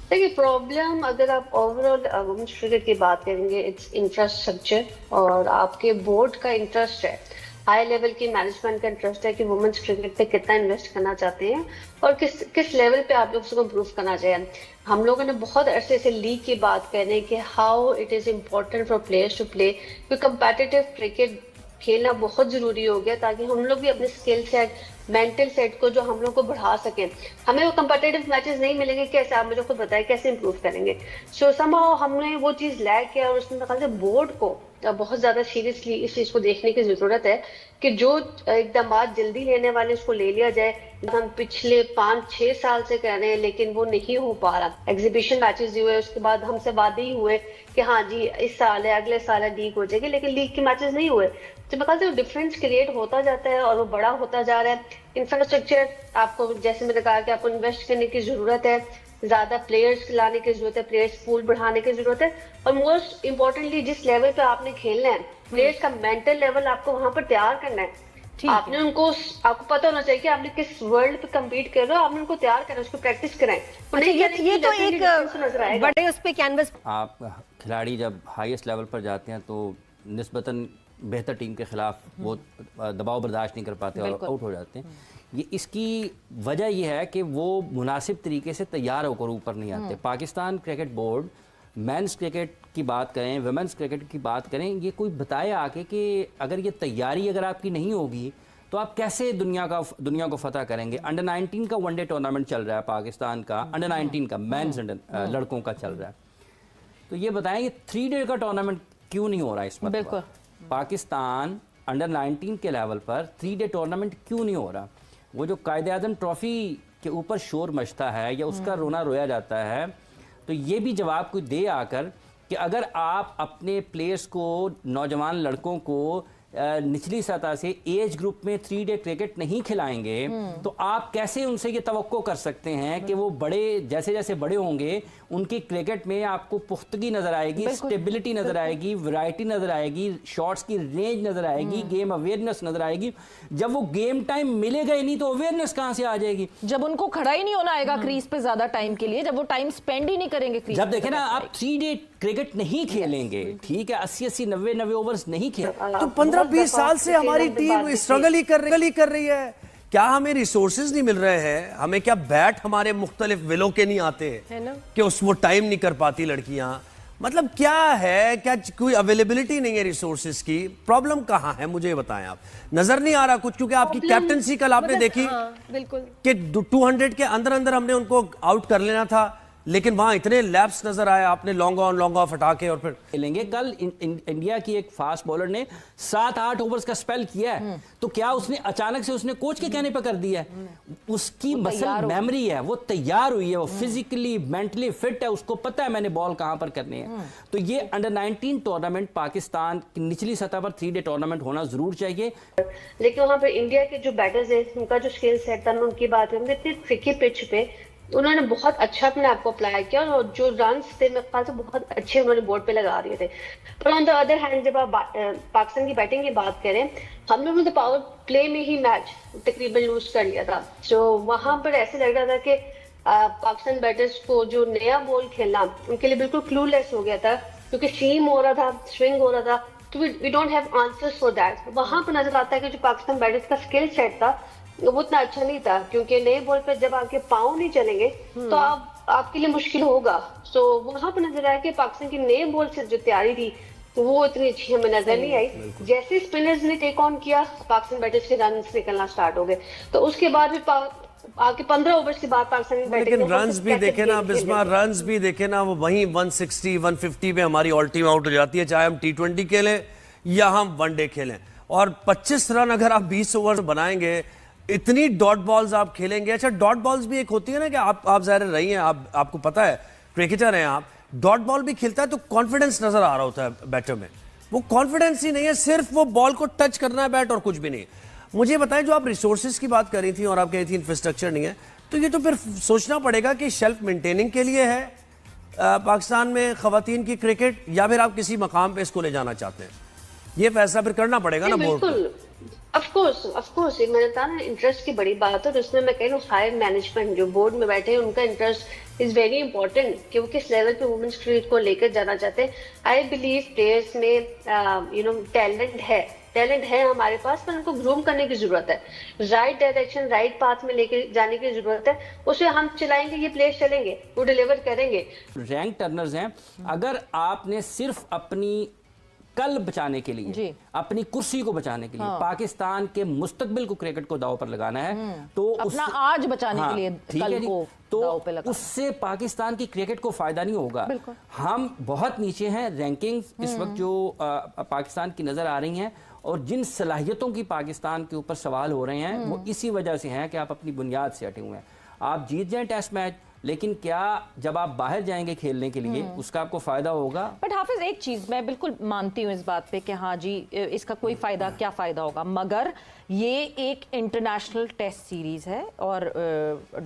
देखिए प्रॉब्लम, अगर आप ओवरऑल वुमेन्स क्रिकेट की बात करेंगे, इट्स इंफ्रास्ट्रक्चर और आपके बोर्ड का इंटरेस्ट है, हाई लेवल की मैनेजमेंट का इंटरेस्ट है कि वुमेन्स क्रिकेट पे कितना इन्वेस्ट करना चाहते हैं और किस लेवल पे आप लोग उसको इम्प्रूव करना चाहिए। हम लोगों ने बहुत अरसे से लीग की बात कर रहे हैं कि how it is important for players to play, competitive cricket खेलना बहुत जरूरी हो गया ताकि हम लोग भी अपने स्किल सेट, मेंटल सेट को जो हम लोग को बढ़ा सकें। हमें वो कंपेटिटिव मैचेस नहीं मिलेंगे, कैसे आप मुझे खुद बताएं कैसे इंप्रूव करेंगे। सो समहाउ हमने वो चीज लैग किया और उसमें कहा बोर्ड को बहुत ज्यादा सीरियसली इस चीज को देखने की जरूरत है कि जो एकदम जल्दी लेने वाले उसको ले लिया जाए। हम पिछले 5-6 साल से कह रहे हैं लेकिन वो नहीं हो पा रहा। एग्जीबिशन मैचेस हुए, उसके बाद हमसे वादे ही हुए कि हाँ जी इस साल है, अगले साल है लीग हो जाएगी, लेकिन लीग के मैचेस नहीं हुए। तो मैं कहती हूँ डिफरेंस क्रिएट होता जाता है और वो बड़ा होता जा रहा है। इंफ्रास्ट्रक्चर आपको, जैसे मैंने कहा कि आपको इन्वेस्ट करने की जरूरत है, ज्यादा प्लेयर्स लाने की जरूरत है, प्लेयर्स पूल बढ़ाने की जरूरत है, और मोस्ट इम्पोर्टेंटली जिस लेवल पे आपने खेलना है, प्लेयर्स का मेंटल लेवल आपको वहां पर तैयार करना है। आपने उनको, आपको पता होना चाहिए कि आपने किस वर्ल्ड पे कम्पीट कर रहे हो, आपने उनको तैयार करना, उसको प्रैक्टिस कराएं। ये तो एक बड़े उस पे कैनवस। आप खिलाड़ी जब हाईएस्ट लेवल पर जाते हैं तो निस्बतन बेहतर टीम के खिलाफ वो दबाव बर्दाश्त नहीं कर पाते और आउट हो जाते हैं। ये इसकी वजह यह है कि वो मुनासिब तरीके से तैयार होकर ऊपर नहीं आते। Pakistan cricket board men's cricket की बात करें, वुमेन्स क्रिकेट की बात करें, ये कोई बताए आके कि अगर ये तैयारी अगर आपकी नहीं होगी तो आप कैसे दुनिया को फतह करेंगे। अंडर 19 का वनडे टूर्नामेंट चल रहा है पाकिस्तान का, अंडर 19 का मेंस लड़कों का चल रहा है, तो ये बताएं कि 3 डे का टूर्नामेंट क्यों नहीं हो रहा है इस वक्त पाकिस्तान अंडर 19 के लेवल पर 3 डे टूर्नामेंट क्यों नहीं हो रहा। वो जो कायदे-आज़म ट्रॉफी के ऊपर शोर मचता है या उसका रोना रोया जाता है, तो ये भी जवाब कोई दे आकर कि अगर आप अपने प्लेयर्स को, नौजवान लड़कों को निचली सतह से एज ग्रुप में 3 डे क्रिकेट नहीं खिलाएंगे तो आप कैसे उनसे ये तवक्को कर सकते हैं कि वो बड़े जैसे जैसे बड़े होंगे उनकी क्रिकेट में आपको पुख्तगी नजर आएगी, स्टेबिलिटी नजर आएगी, वैरायटी नजर आएगी, शॉट्स की रेंज नजर आएगी, गेम अवेयरनेस नजर आएगी। जब वो गेम टाइम मिलेगा ही नहीं तो अवेयरनेस कहां से आ जाएगी? जब उनको खड़ा ही नहीं होना आएगा क्रीज पे ज्यादा टाइम के लिए, जब वो टाइम स्पेंड ही नहीं करेंगे क्रीज। जब देखे ना आप 3 डे क्रिकेट नहीं खेलेंगे, ठीक है, 80-80 90-90 ओवर्स नहीं खेल, तो 15-20 साल से हमारी टीम स्ट्रगल ही कर रही है। क्या हमें रिसोर्सेज नहीं मिल रहे हैं? हमें क्या बैट हमारे मुख्तलिफ विलों के नहीं आते कि वो टाइम नहीं कर पाती लड़कियां? मतलब क्या है, क्या कोई अवेलेबिलिटी नहीं है रिसोर्सेज की? प्रॉब्लम कहाँ है मुझे बताएं आप। नजर नहीं आ रहा कुछ, क्योंकि आपकी कैप्टनसी कल आपने देखी कि 200 के अंदर अंदर हमने उनको आउट कर लेना था, लेकिन वहां इतने लैप्स नजर आए, आपने लॉन्ग ऑन लॉन्ग ऑफ हटा के और फिर खेलेंगे। कल इंडिया की एक फास्ट बॉलर ने 7-8 ओवर्स का स्पेल किया है, तो क्या उसने अचानक से उसने कोच के कहने पर कर दिया है? उसकी मसल मेमोरी है, वो तैयार हुई है, वो फिजिकली मेंटली फिट है, उसको पता है मैंने बॉल कहां पर करनी है। तो ये अंडर 19 टूर्नामेंट पाकिस्तान की निचली सतह पर 3 डे टूर्नामेंट होना जरूर चाहिए। लेकिन वहां पर इंडिया के जो बैटर्स है, उनका जो स्किल सेट था, मैं उनकी बात करूंगी, इतनी ट्रिकी पिच पे उन्होंने बहुत अच्छा अपने आप को अप्लाई किया और जो रन्स थे मेरे ख्याल से बहुत अच्छे उन्होंने बोर्ड पे लगा दिए थे। पर ऑन द अदर हैंड जब आप पाकिस्तान की बैटिंग की बात करें, हम लोगों ने तो पावर प्ले में ही मैच तकरीबन लूज कर लिया था। तो वहां पर ऐसे लग रहा था कि पाकिस्तान बैटर्स को जो नया बॉल खेलना उनके लिए बिल्कुल क्लूलेस हो गया था, क्योंकि सीम हो रहा था, स्विंग हो रहा था, तो we don't have answers for that. वहां पर नजर आता है कि जो पाकिस्तान बैटर्स का स्किल सेट था वो उतना अच्छा नहीं था, क्योंकि नए बॉल पे जब आपके पाँव नहीं चलेंगे तो आपके लिए मुश्किल होगा। तो वहां पर नजर आया कि पाकिस्तान की नए बॉल से जो तैयारी थी वो इतनी अच्छी हमें नजर नहीं आई। जैसे स्पिनर्स ने टेक ऑन किया, पाकिस्तान बैटर्स के रन निकलना स्टार्ट हो गए, तो उसके बाद भी आगे 15 ओवर्स के बाद पाकिस्तान की बैटिंग, लेकिन रन्स भी देखे ना बिस्मा, रन्स भी देखे ना, वो वहीं 160-150 में हमारी ऑल टीम आउट हो जाती है, चाहे हम T20 खेलें या हम वनडे खेलें। और 25 रन अगर आप 20 ओवर बनाएंगे, इतनी डॉट बॉल्स आप खेलेंगे। अच्छा, डॉट बॉल्स भी एक होती है ना कि आप ज़ाहिर रही हैं, आपको पता है, क्रिकेटर हैं आप, डॉट बॉल भी खेलता है तो कॉन्फिडेंस नजर आ रहा होता है बैटर में। वो कॉन्फिडेंस ही नहीं है, सिर्फ वो बॉल को टच करना है बैट और कुछ भी नहीं। मुझे बताएं, जो आप रिसोर्सेज की बात कर रही थी और आप कह रही थी इंफ्रास्ट्रक्चर नहीं है, तो ये तो फिर सोचना पड़ेगा कि शेल्फ मेंटेनिंग के लिए है पाकिस्तान में खवातीन की क्रिकेट, या फिर आप किसी मकाम पे इसको ले जाना चाहते हैं? ये फैसला फिर करना पड़ेगा ना बोर्ड को। ऑफ कोर्स मैंने कहा ना, इंटरेस्ट की बड़ी बात है, तो उसमें मैं कह रही हूँ हायर मैनेजमेंट जो बोर्ड में बैठे हैं उनका इंटरेस्ट इज वेरी इंपॉर्टेंट कि वो किस लेवल पे वुमेन्स क्रिकेट को लेकर जाना चाहते हैं। आई बिलीव प्लेयर्स में टैलेंट है हमारे पास, पर उनको ग्रूम करने की जरूरत है, राइट डायरेक्शन राइट पाथ में लेके जाने की जरूरत है। उसे हम चलाएंगे, ये प्लेयर्स चलेंगे, वो डिलीवर करेंगे। रैंक टर्नर्स हैं, अगर आपने सिर्फ अपनी कल बचाने के लिए, अपनी कुर्सी को बचाने के लिए, पाकिस्तान के मुस्तकबिल को क्रिकेट को दाव पर लगाना है, तो अपना आज बचाने के लिए कल को दाव पे लगाना, उससे पाकिस्तान की क्रिकेट को फायदा नहीं होगा। हम बहुत नीचे हैं रैंकिंग्स इस वक्त जो पाकिस्तान की नजर आ रही हैं, और जिन सलाहियतों की पाकिस्तान के ऊपर सवाल हो रहे हैं वो इसी वजह से हैं कि आप अपनी बुनियाद से हटे हुए हैं। आप जीत जाएं टेस्ट मैच, लेकिन क्या जब आप बाहर जाएंगे खेलने के लिए उसका आपको फायदा होगा? बट हाफिज, एक चीज मैं बिल्कुल मानती हूँ इस बात पे कि हाँ जी इसका कोई फायदा, क्या फायदा होगा, मगर ये एक इंटरनेशनल टेस्ट सीरीज है और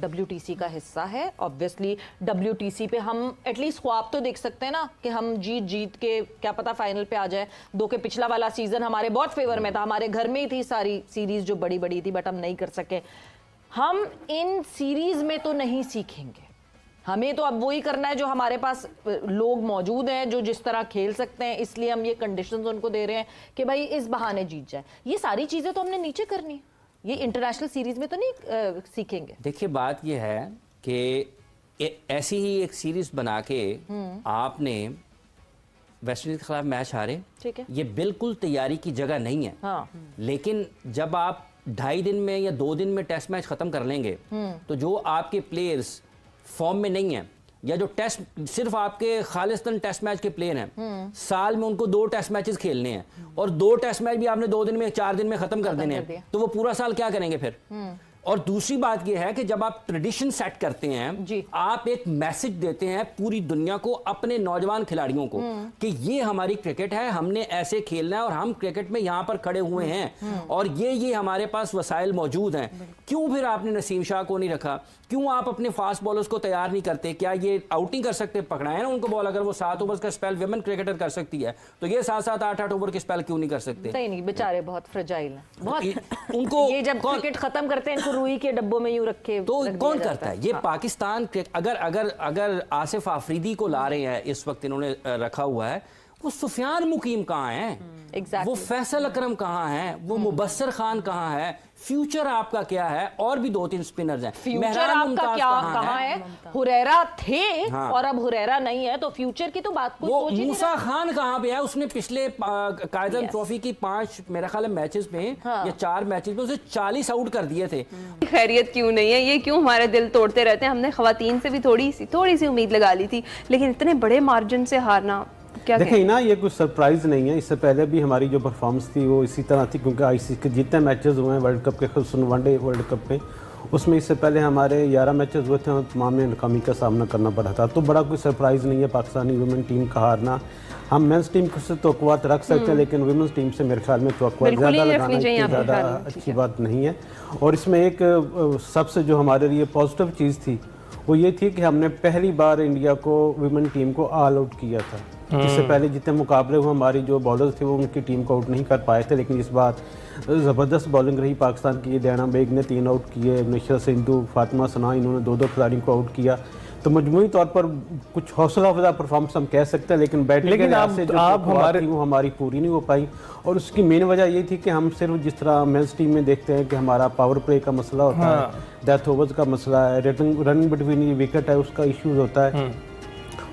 WTC का हिस्सा है। ऑब्वियसली WTC पे हम एटलीस्ट ख्वाब तो देख सकते हैं ना कि हम जीत के क्या पता फाइनल पे आ जाए। दो के पिछला वाला सीजन हमारे बहुत फेवर में था, हमारे घर में ही थी सारी सीरीज जो बड़ी थी, बट हम नहीं कर सके। हम इन सीरीज में तो नहीं सीखेंगे, हमें तो अब वही करना है जो हमारे पास लोग मौजूद हैं जो जिस तरह खेल सकते हैं, इसलिए हम ये कंडीशंस उनको दे रहे हैं कि भाई इस बहाने जीत जाए। ये सारी चीजें तो हमने नीचे करनी है, ये इंटरनेशनल सीरीज में तो नहीं सीखेंगे। देखिए बात ये है कि ऐसी ही एक सीरीज बना के आपने वेस्ट इंडीज के खिलाफ मैच हारे, ठीक है, ये बिल्कुल तैयारी की जगह नहीं है। हाँ। लेकिन जब आप 2.5 दिन में या 2 दिन में टेस्ट मैच खत्म कर लेंगे तो जो आपके प्लेयर्स फॉर्म में नहीं है या जो टेस्ट सिर्फ आपके खालिस्तान टेस्ट मैच के प्लेयर हैं, साल में उनको 2 टेस्ट मैचेस खेलने हैं और 2 टेस्ट मैच भी आपने 2 दिन में 4 दिन में खत्म कर देने हैं, तो वो पूरा साल क्या करेंगे फिर? और दूसरी बात यह है कि जब आप ट्रेडिशन सेट करते हैं, आप एक मैसेज देते हैं पूरी दुनिया को, अपने नौजवान खिलाड़ियों को, कि ये हमारी क्रिकेट है, हमने ऐसे खेलना है और हम क्रिकेट में यहां पर खड़े हुए हैं और ये हमारे पास वसाइल मौजूद हैं। क्यों फिर आपने नसीम शाह को नहीं रखा? क्यों आप अपने फास्ट बॉलर्स को तैयार नहीं करते? क्या ये आउट नहीं कर सकते? पकड़ाए ना उनको बॉल, अगर वो 7 ओवर का स्पेल विमेन क्रिकेटर कर सकती है तो ये 7-7, 8-8 ओवर के स्पेल क्यों नहीं कर सकते? नहीं, बेचारे बहुत फ्रेजाइल हैं, बहुत उनको ये जब क्रिकेट खत्म करते हैं इनको रुई के डब्बों में यूं रखे तो कौन करता है ये? पाकिस्तान अगर आसिफ आफरीदी को ला रहे हैं इस वक्त, इन्होंने रखा हुआ है, वो सुफियान मुकीम कहाँ हैं? वो फैसल अकरम कहाँ हैं? वो मुबस्सर खान कहाँ है? फ्यूचर आपका क्या है? और भी 2-3 स्पिनर्स हैं। फ्यूचर आपका क्या कहाँ है? हुरैरा थे और अब हुरैरा नहीं है, तो फ्यूचर की तो बात कोई सोच ही नहीं रहा। मूसा खान कहाँ पे है? उसने पिछले कायदन ट्रॉफी की 5 मेरा ख्याल है मैचेस में या 4 मैचेस में उसे 40 आउट कर दिए थे। खैरियत क्यों नहीं है? ये क्यों हमारे दिल तोड़ते रहते हैं? हमने खवातीन से भी थोड़ी सी उम्मीद लगा ली थी, लेकिन इतने बड़े मार्जिन से हारना, क्या देखिए ना, ये कुछ सरप्राइज नहीं है। इससे पहले भी हमारी जो परफॉर्मेंस थी वो इसी तरह थी, क्योंकि आईसीसी के जितने मैचेस हुए हैं वर्ल्ड कप के, खुसूसन वनडे वर्ल्ड कप में, उसमें इससे पहले हमारे 11 मैचेस हुए थे और तमाम में नाकामी का सामना करना पड़ा था। तो बड़ा कोई सरप्राइज नहीं है पाकिस्तानी वुमेन टीम का हारना। हम मेंस टीम से तवक्कुआत रख सकते हैं, लेकिन वुमेन्स टीम से मेरे ख्याल में तवक्कुआत ज़्यादा लगाना ज़्यादा अच्छी बात नहीं है। और इसमें एक सबसे जो हमारे लिए पॉजिटिव चीज़ थी वो ये थी कि हमने पहली बार इंडिया को वुमेन टीम को ऑल आउट किया था। इससे पहले जितने मुकाबले हुए हमारी जो बॉलर्स थे वो उनकी टीम को आउट नहीं कर पाए थे, लेकिन इस बार ज़बरदस्त बॉलिंग रही पाकिस्तान की। दयाना बेग ने 3 आउट किए, नुसरत सिंधु, फातिमा सना, इन्होंने 2-2 खिलाड़ियों को आउट किया। तो मजमूई तौर पर कुछ हौसला अफजा परफॉर्मेंस हम कह सकते हैं, लेकिन बैटिंग के लिहाज से जो हमारी पूरी नहीं हो पाई। और उसकी मेन वजह ये थी कि हम सिर्फ जिस तरह मेंस टीम में देखते हैं कि हमारा पावर प्ले का मसला होता है, डेथ ओवर्स का मसला है, रन बिटवीन विकेट है, उसका इश्यूज होता है,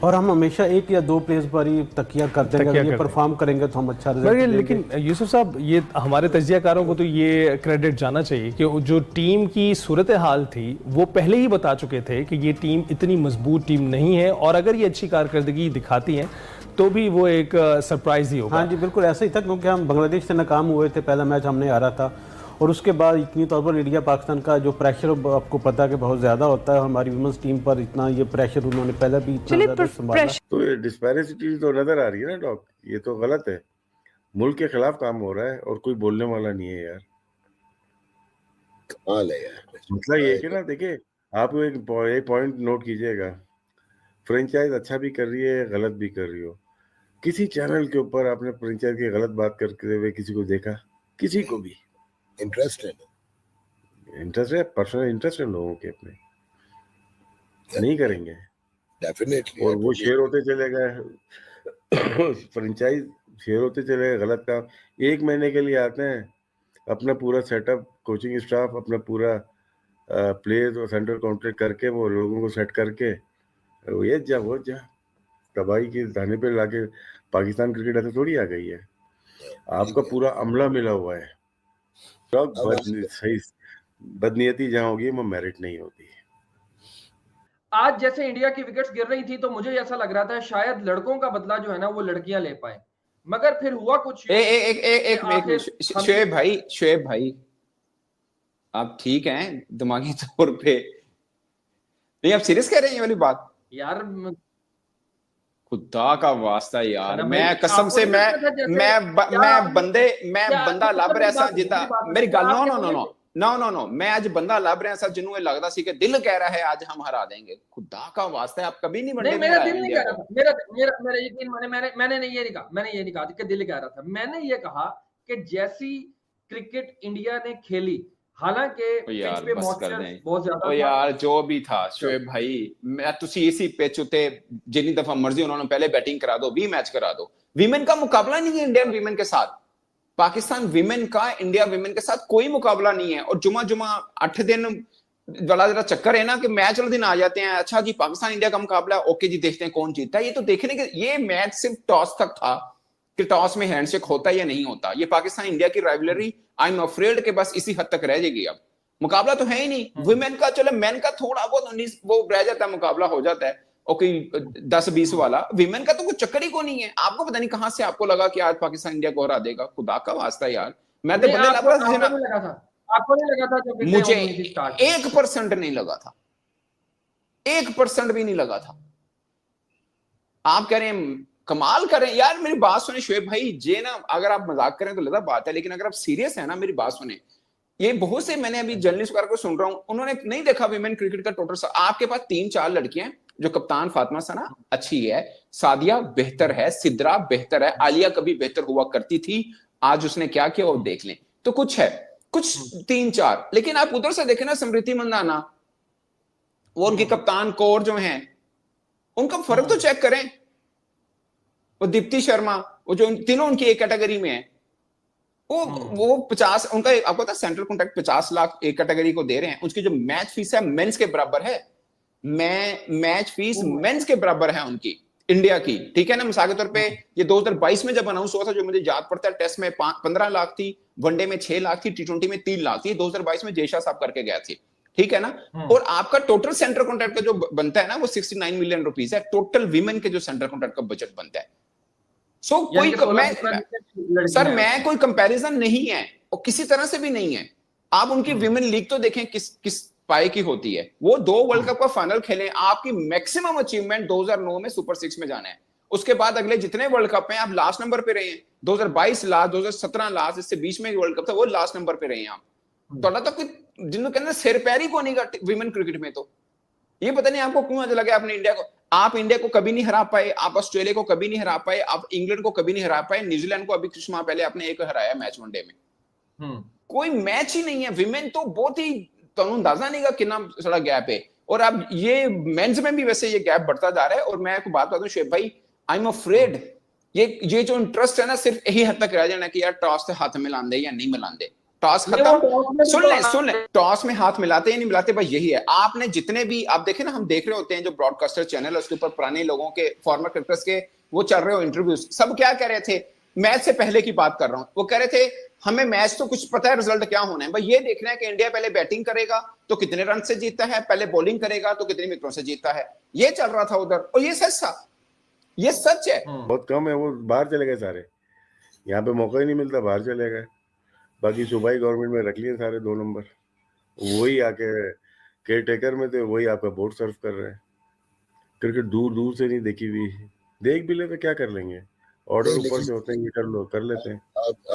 और हम हमेशा 1 या 2 प्लेस पर ही तकिया करते हैं। ये परफॉर्म करेंगे तो हम अच्छा रिजल्ट देंगे। लेकिन यूसुफ साहब, ये हमारे तजियाकारों को तो ये क्रेडिट जाना चाहिए कि जो टीम की सूरत हाल थी वो पहले ही बता चुके थे कि ये टीम इतनी मजबूत टीम नहीं है, और अगर ये अच्छी कारकर्दगी दिखाती है तो भी वो एक सरप्राइज ही होगा। हाँ जी, बिल्कुल ऐसा ही था, क्योंकि हम बांग्लादेश से नाकाम हुए थे, पहला मैच हमने हारा था, और उसके बाद इतनी तौर पर इंडिया पाकिस्तान का जो प्रेशर आपको पता है कि बहुत ज़्यादा होता है, हमारी वुमेन्स टीम पर इतना ये प्रेशर उन्होंने पहले भी इतना ज़्यादा संभाला। तो ये डिस्पैरिटी तो नजर आ रही है ना डॉक, ये तो गलत है। मुल्क के खिलाफ काम हो रहा है और कोई बोलने वाला नहीं है यार। कमाल है यार। मतलब ये कि ना, देखिए आप एक पॉइंट नोट कीजिएगा, फ्रेंचाइज अच्छा भी कर रही है, गलत भी कर रही हो। किसी चैनल के ऊपर आपने फ्रेंचाइज की गलत बात करते हुए किसी को देखा? किसी को भी? इंटरेस्ट है, पर्सनल इंटरेस्ट है लोगों के अपने, नहीं करेंगे डेफिनेटली। और वो शेयर होते चले गए, फ्रेंचाइज शेयर होते चले गए, गलत काम। 1 महीने के लिए आते हैं, अपना पूरा सेटअप, कोचिंग स्टाफ, अपना पूरा प्लेयर्स और सेंट्रल कॉन्ट्रैक्ट करके वो लोगों को सेट करके ये वो तबाही के दाने पे लाके पाकिस्तान क्रिकेट ऐसे थोड़ी आ गई है। आपका पूरा अमला मिला हुआ है। सही बदनीयती जहाँ होगी वो मेरिट नहीं होती। आज जैसे इंडिया की विकेट्स गिर रही थी तो मुझे ऐसा लग रहा था शायद लड़कों का बदला जो है ना वो लड़कियां ले पाए, मगर फिर हुआ कुछ। शोएब भाई आप ठीक हैं दिमागी तौर पे? नहीं, आप सीरियस कह रहे हैं ये वाली बात? यार खुदा का वास्ता यार, मैं कसम से मैं बंदा ਲੱਭ ਰਿਹਾ ਸਾਂ ਜਿੱਦਾਂ मेरी गल नो मैं आज बंदा ਲੱਭ ਰਿਹਾ ਸਾਂ ਜਿਹਨੂੰ ਇਹ ਲੱਗਦਾ ਸੀ ਕਿ ਦਿਲ ਕਹਿ रहा है आज हम हरा देंगे। खुदा का वास्ता आप कभी नहीं बनने। मेरा दिल नहीं कह रहा था, मेरा यकीन माने, मैंने ये नहीं कहा कि दिल कह रहा था। मैंने ये कहा कि जैसी क्रिकेट इंडिया ने खेली, हालांकि बहुत ज्यादा यार जो भी था शोएब भाई, मैं तुसी इसी पिच उते जितनी दफा मर्जी उन्होंने पहले बैटिंग करा दो, 20 मैच करा दो, विमेन का मुकाबला नहीं है इंडियन विमेन के साथ। पाकिस्तान विमेन का इंडिया विमेन के साथ कोई मुकाबला नहीं है। और जुमा 8 दिन वाला जरा चक्कर है ना कि मैच वाले दिन आ जाते हैं, अच्छा जी पाकिस्तान इंडिया का मुकाबला है, ओके जी देखते हैं कौन जीतता है। ये तो देखने के, ये मैच सिर्फ टॉस तक था कि टॉस में हैंडशेक होता है या नहीं होता। ये पाकिस्तान इंडिया की राइवलरी आई एम अफ्रेड के बस इसी हद तक रह जाएगी। अब मुकाबला तो है ही नहीं। वुमेन का चलो, मेन का थोड़ा बहुत 19 वो रह जाता है, मुकाबला हो जाता है ओके 10-20 वाला। विमेन का तो कुछ चक्कर ही को नहीं है। आपको पता नहीं कहां से आपको लगा कि आज पाकिस्तान इंडिया को हरा देगा, खुदा का वास्ता यार। मैं तो बल्ले आपको नहीं लगा था? आपको नहीं लगा था जब मुझे 1% नहीं लगा था, 1% भी नहीं लगा था। आप कह रहे हैं कमाल करें यार, मेरी बात सुने शोएब भाई जे ना, अगर आप मजाक करें तो अलग बात है, लेकिन अगर आप सीरियस है ना मेरी बात सुने। ये बहुत से मैंने अभी जर्नलिस्ट वगैरह को सुन रहा हूं, उन्होंने नहीं देखा विमेन क्रिकेट का टोटल। आपके पास 3-4 लड़कियां, जो कप्तान फातिमा सना अच्छी है, सादिया बेहतर है, सिद्रा बेहतर है, आलिया कभी बेहतर हुआ करती थी, आज उसने क्या किया और देख लें। तो कुछ है, कुछ 3-4, लेकिन आप उधर से देखें ना, स्मृति मंदाना, वो उनकी कप्तान कौर जो हैं, उनका फर्क तो चेक करें। वो दीप्ति शर्मा, वो जो तीनों उनकी एक कैटेगरी में है, वो 50, उनका आपको पता सेंट्रल कॉन्ट्रैक्ट 50 लाख एक कैटेगरी को दे रहे हैं। उसकी जो मैच फीस है मेंस के बराबर है, मैच फीस मेंस के बराबर है उनकी इंडिया की, ठीक है ना। मिसाल के तौर पे ये 2022 में जब अनाउंस हुआ था, जो मुझे याद पड़ता है, टेस्ट में 15 लाख थी, वनडे में 6 लाख थी, T20 में 3 लाख थी। 2022 में जयशाह साहब करके गए थे, ठीक है ना। और आपका टोटल सेंट्रल कॉन्ट्रैक्ट का जो बनता है ना, वो 69 मिलियन रुपीज है। टोटल विमेन के जो सेंट्रल कॉन्ट्रैक्ट का बजट बनता है। कोई सर मैं कोई कंपैरिजन नहीं है और किसी तरह से भी नहीं है। आप उनकी विमेन लीग तो देखें किस पाए की होती है। वो 2 वर्ल्ड कप का फाइनल खेले, आपकी मैक्सिमम अचीवमेंट 2009 में सुपर 6 में जाना है। उसके बाद अगले जितने वर्ल्ड कप हैं आप लास्ट नंबर पे रहे हैं। 2022 लास्ट, 2017 लास्ट, इससे बीच में वर्ल्ड कप था, वो लास्ट नंबर पे रहे हैं आप। तो अल्लाह तक जिनको कहते हैं सिर पैर ही को नहीं का विमेन क्रिकेट में। तो ये पता नहीं आपको क्यों लगा अपने इंडिया को। आप इंडिया को कभी नहीं हरा पाए, आप ऑस्ट्रेलिया को कभी नहीं हरा पाए, आप इंग्लैंड को कभी नहीं हरा पाए, न्यूजीलैंड को अभी कुछ माह पहले आपने एक हराया मैच वनडे में। कोई मैच ही नहीं है। विमेन तो बहुत ही, तो अंदाजा नहीं का कितना सारा गैप है। और अब ये मेंस में भी वैसे ये गैप बढ़ता जा रहा है। और मैं आपको बात बता दूं शोएब भाई, आई एम अफ्रेड ये जो इंटरेस्ट है ना, सिर्फ यही हद तक रह जाना कि यार टॉस से हाथ मिलाते या नहीं मिलाते। टॉस खत्म, सुन ले, टॉस में हाथ मिलाते या नहीं मिलाते, बस यही है। आपने जितने भी आप देखे ना, हम देख रहे होते हैं जो ब्रॉडकास्टर चैनल है उसके ऊपर पुराने लोगों के, फॉर्मर क्रिकेटर्स के वो चल रहे हो इंटरव्यूज, सब क्या कह रहे थे। मैच से पहले की बात कर रहा हूं, वो कह रहे थे हमें मैच तो कुछ पता है रिजल्ट क्या होना है, भाई ये देखना है कि इंडिया पहले बैटिंग करेगा तो कितने रन से जीतता है, पहले बॉलिंग करेगा तो कितने विकेटों से जीतता है। ये चल रहा था उधर, और ये सच था, ये सच है। बहुत कम है, वो बाहर चले गए सारे, यहाँ पे मौका ही नहीं मिलता, बाहर चले गए। बाकी सूबाई गवर्नमेंट में रख लिए सारे 2 नंबर, वही आके केयर टेकर में थे, वही आपका बोर्ड सर्व कर रहे हैं। क्रिकेट दूर दूर से नहीं देखी हुई, देख भी ले तो क्या कर लेंगे, ऑर्डर ऊपर से होते हैं, कर लेते हैं।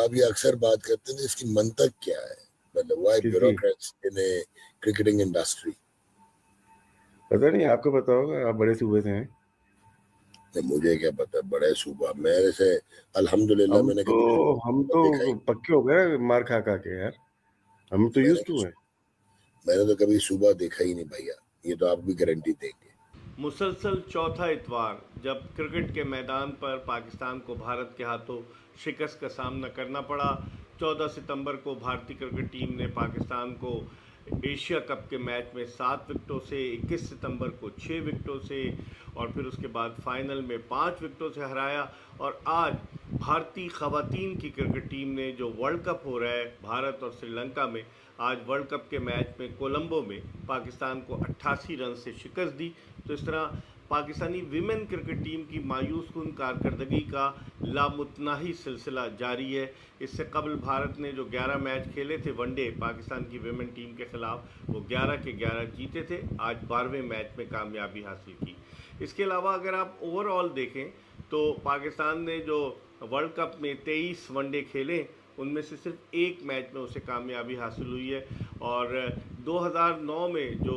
आप ये अक्सर बात करते हैं, इसकी मंतक क्या है, मतलब why bureaucrats in A cricketing industry? पता नहीं, आपको पता होगा, आप बड़े सूबे से हैं। मुझे क्या पता, बड़े सूबा मेरे से अल्हम्दुलिल्लाह मैंने हम तो पक्के हो गए मार खा के यार, हम तो यूज्ड टू है। मैंने तो कभी सूबा देखा ही नहीं भैया, ये तो आप भी गारंटी देंगे। मुसलसल चौथा इतवार जब क्रिकेट के मैदान पर पाकिस्तान को भारत के हाथों शिकस्त का सामना करना पड़ा। 14 सितंबर को भारतीय क्रिकेट टीम ने पाकिस्तान को एशिया कप के मैच में 7 विकेटों से, 21 सितंबर को 6 विकेटों से और फिर उसके बाद फाइनल में 5 विकेटों से हराया। और आज भारतीय ख़वातीन की क्रिकेट टीम ने, जो वर्ल्ड कप हो रहा है भारत और श्रीलंका में, आज वर्ल्ड कप के मैच में कोलंबो में पाकिस्तान को 88 रन से शिकस्त दी। तो इस तरह पाकिस्तानी विमेन क्रिकेट टीम की मायूस कुन कारकर्दगी का लामुतनाही सिलसिला जारी है। इससे कबल भारत ने जो 11 मैच खेले थे वनडे पाकिस्तान की विमेन टीम के खिलाफ, वो 11 के 11 जीते थे, आज 12वें मैच में कामयाबी हासिल की। इसके अलावा अगर आप ओवरऑल देखें तो पाकिस्तान ने जो वर्ल्ड कप में 23 वनडे खेले, उनमें से सिर्फ 1 मैच में उसे कामयाबी हासिल हुई है। और 2009 में जो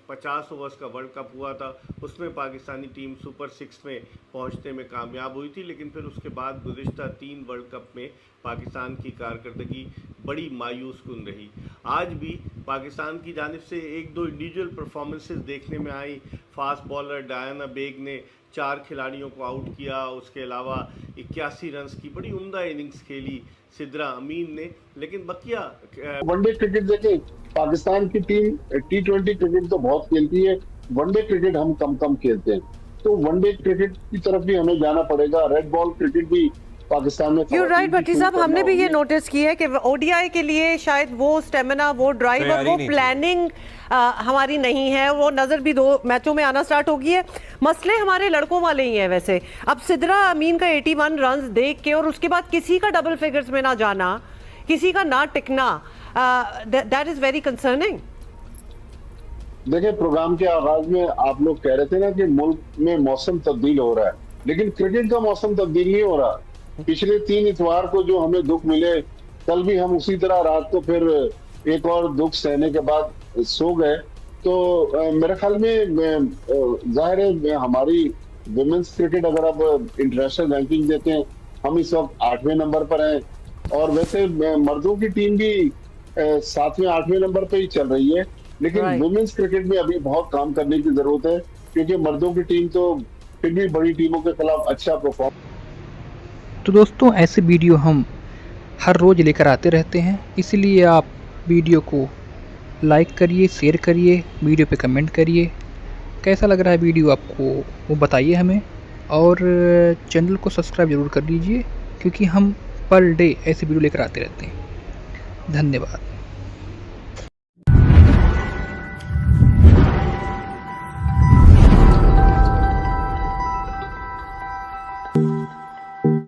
50 ओवर्स का वर्ल्ड कप हुआ था, उसमें पाकिस्तानी टीम सुपर 6 में पहुंचने में कामयाब हुई थी, लेकिन फिर उसके बाद गुज़िश्ता 3 वर्ल्ड कप में पाकिस्तान की कारकर्दगी बड़ी मायूस कुन रही। आज भी पाकिस्तान की जानिब से 1-2 इंडिविजुअल परफॉर्मेंसेस देखने में आई। फास्ट बॉलर डायना बेग ने 4 खिलाड़ियों को आउट किया, उसके अलावा 81 रन की बड़ी उम्दा इनिंग्स खेली सिद्रा अमीन ने, लेकिन बकिया वनडे क्रिकेट देखे पाकिस्तान की टीम T20 क्रिकेट तो बहुत खेलती है, वनडे क्रिकेट हम कम खेलते हैं, तो वनडे क्रिकेट की तरफ भी हमें जाना पड़ेगा। रेड बॉल क्रिकेट भी पाकिस्तान में। यू राइट भट्टी साहब, हमने भी ये नोटिस किया है कि ओडीआई के लिए शायद वो स्टेमिना, वो ड्राइव और वो प्लानिंग हमारी नहीं है। वो नजर भी 2 मैचों में आना स्टार्ट हो गई है। मसले हमारे लड़कों वाले ही हैं वैसे। अब सिद्रा अमीन का 81 रन देख के और उसके बाद किसी का डबल फिगर्स में ना जाना, किसी का ना टिकना, दैट इज वेरी कंसर्निंग। देखिए, प्रोग्राम के आगाज में आप लोग कह रहे थे ना कि मुल्क में मौसम तब्दील हो रहा है, लेकिन क्रिकेट का मौसम तब्दील नहीं हो रहा। पिछले 3 इतवार को जो हमें दुख मिले, कल भी हम उसी तरह रात को फिर एक और दुख सहने के बाद सो गए। तो मेरे ख्याल में जाहिर है हमारी विमेंस क्रिकेट, अगर आप इंटरनेशनल रैंकिंग देते हैं, हम इस वक्त 8वें नंबर पर हैं, और वैसे मर्दों की टीम भी 7वें 8वें नंबर पे ही चल रही है। लेकिन वुमेन्स क्रिकेट में अभी बहुत काम करने की जरूरत है, क्योंकि मर्दों की टीम तो फिर भी बड़ी टीमों के खिलाफ अच्छा परफॉर्म। तो दोस्तों, ऐसे वीडियो हम हर रोज़ लेकर आते रहते हैं, इसलिए आप वीडियो को लाइक करिए, शेयर करिए, वीडियो पे कमेंट करिए। कैसा लग रहा है वीडियो आपको वो बताइए हमें, और चैनल को सब्सक्राइब ज़रूर कर लीजिए, क्योंकि हम पर डे ऐसे वीडियो लेकर आते रहते हैं। धन्यवाद।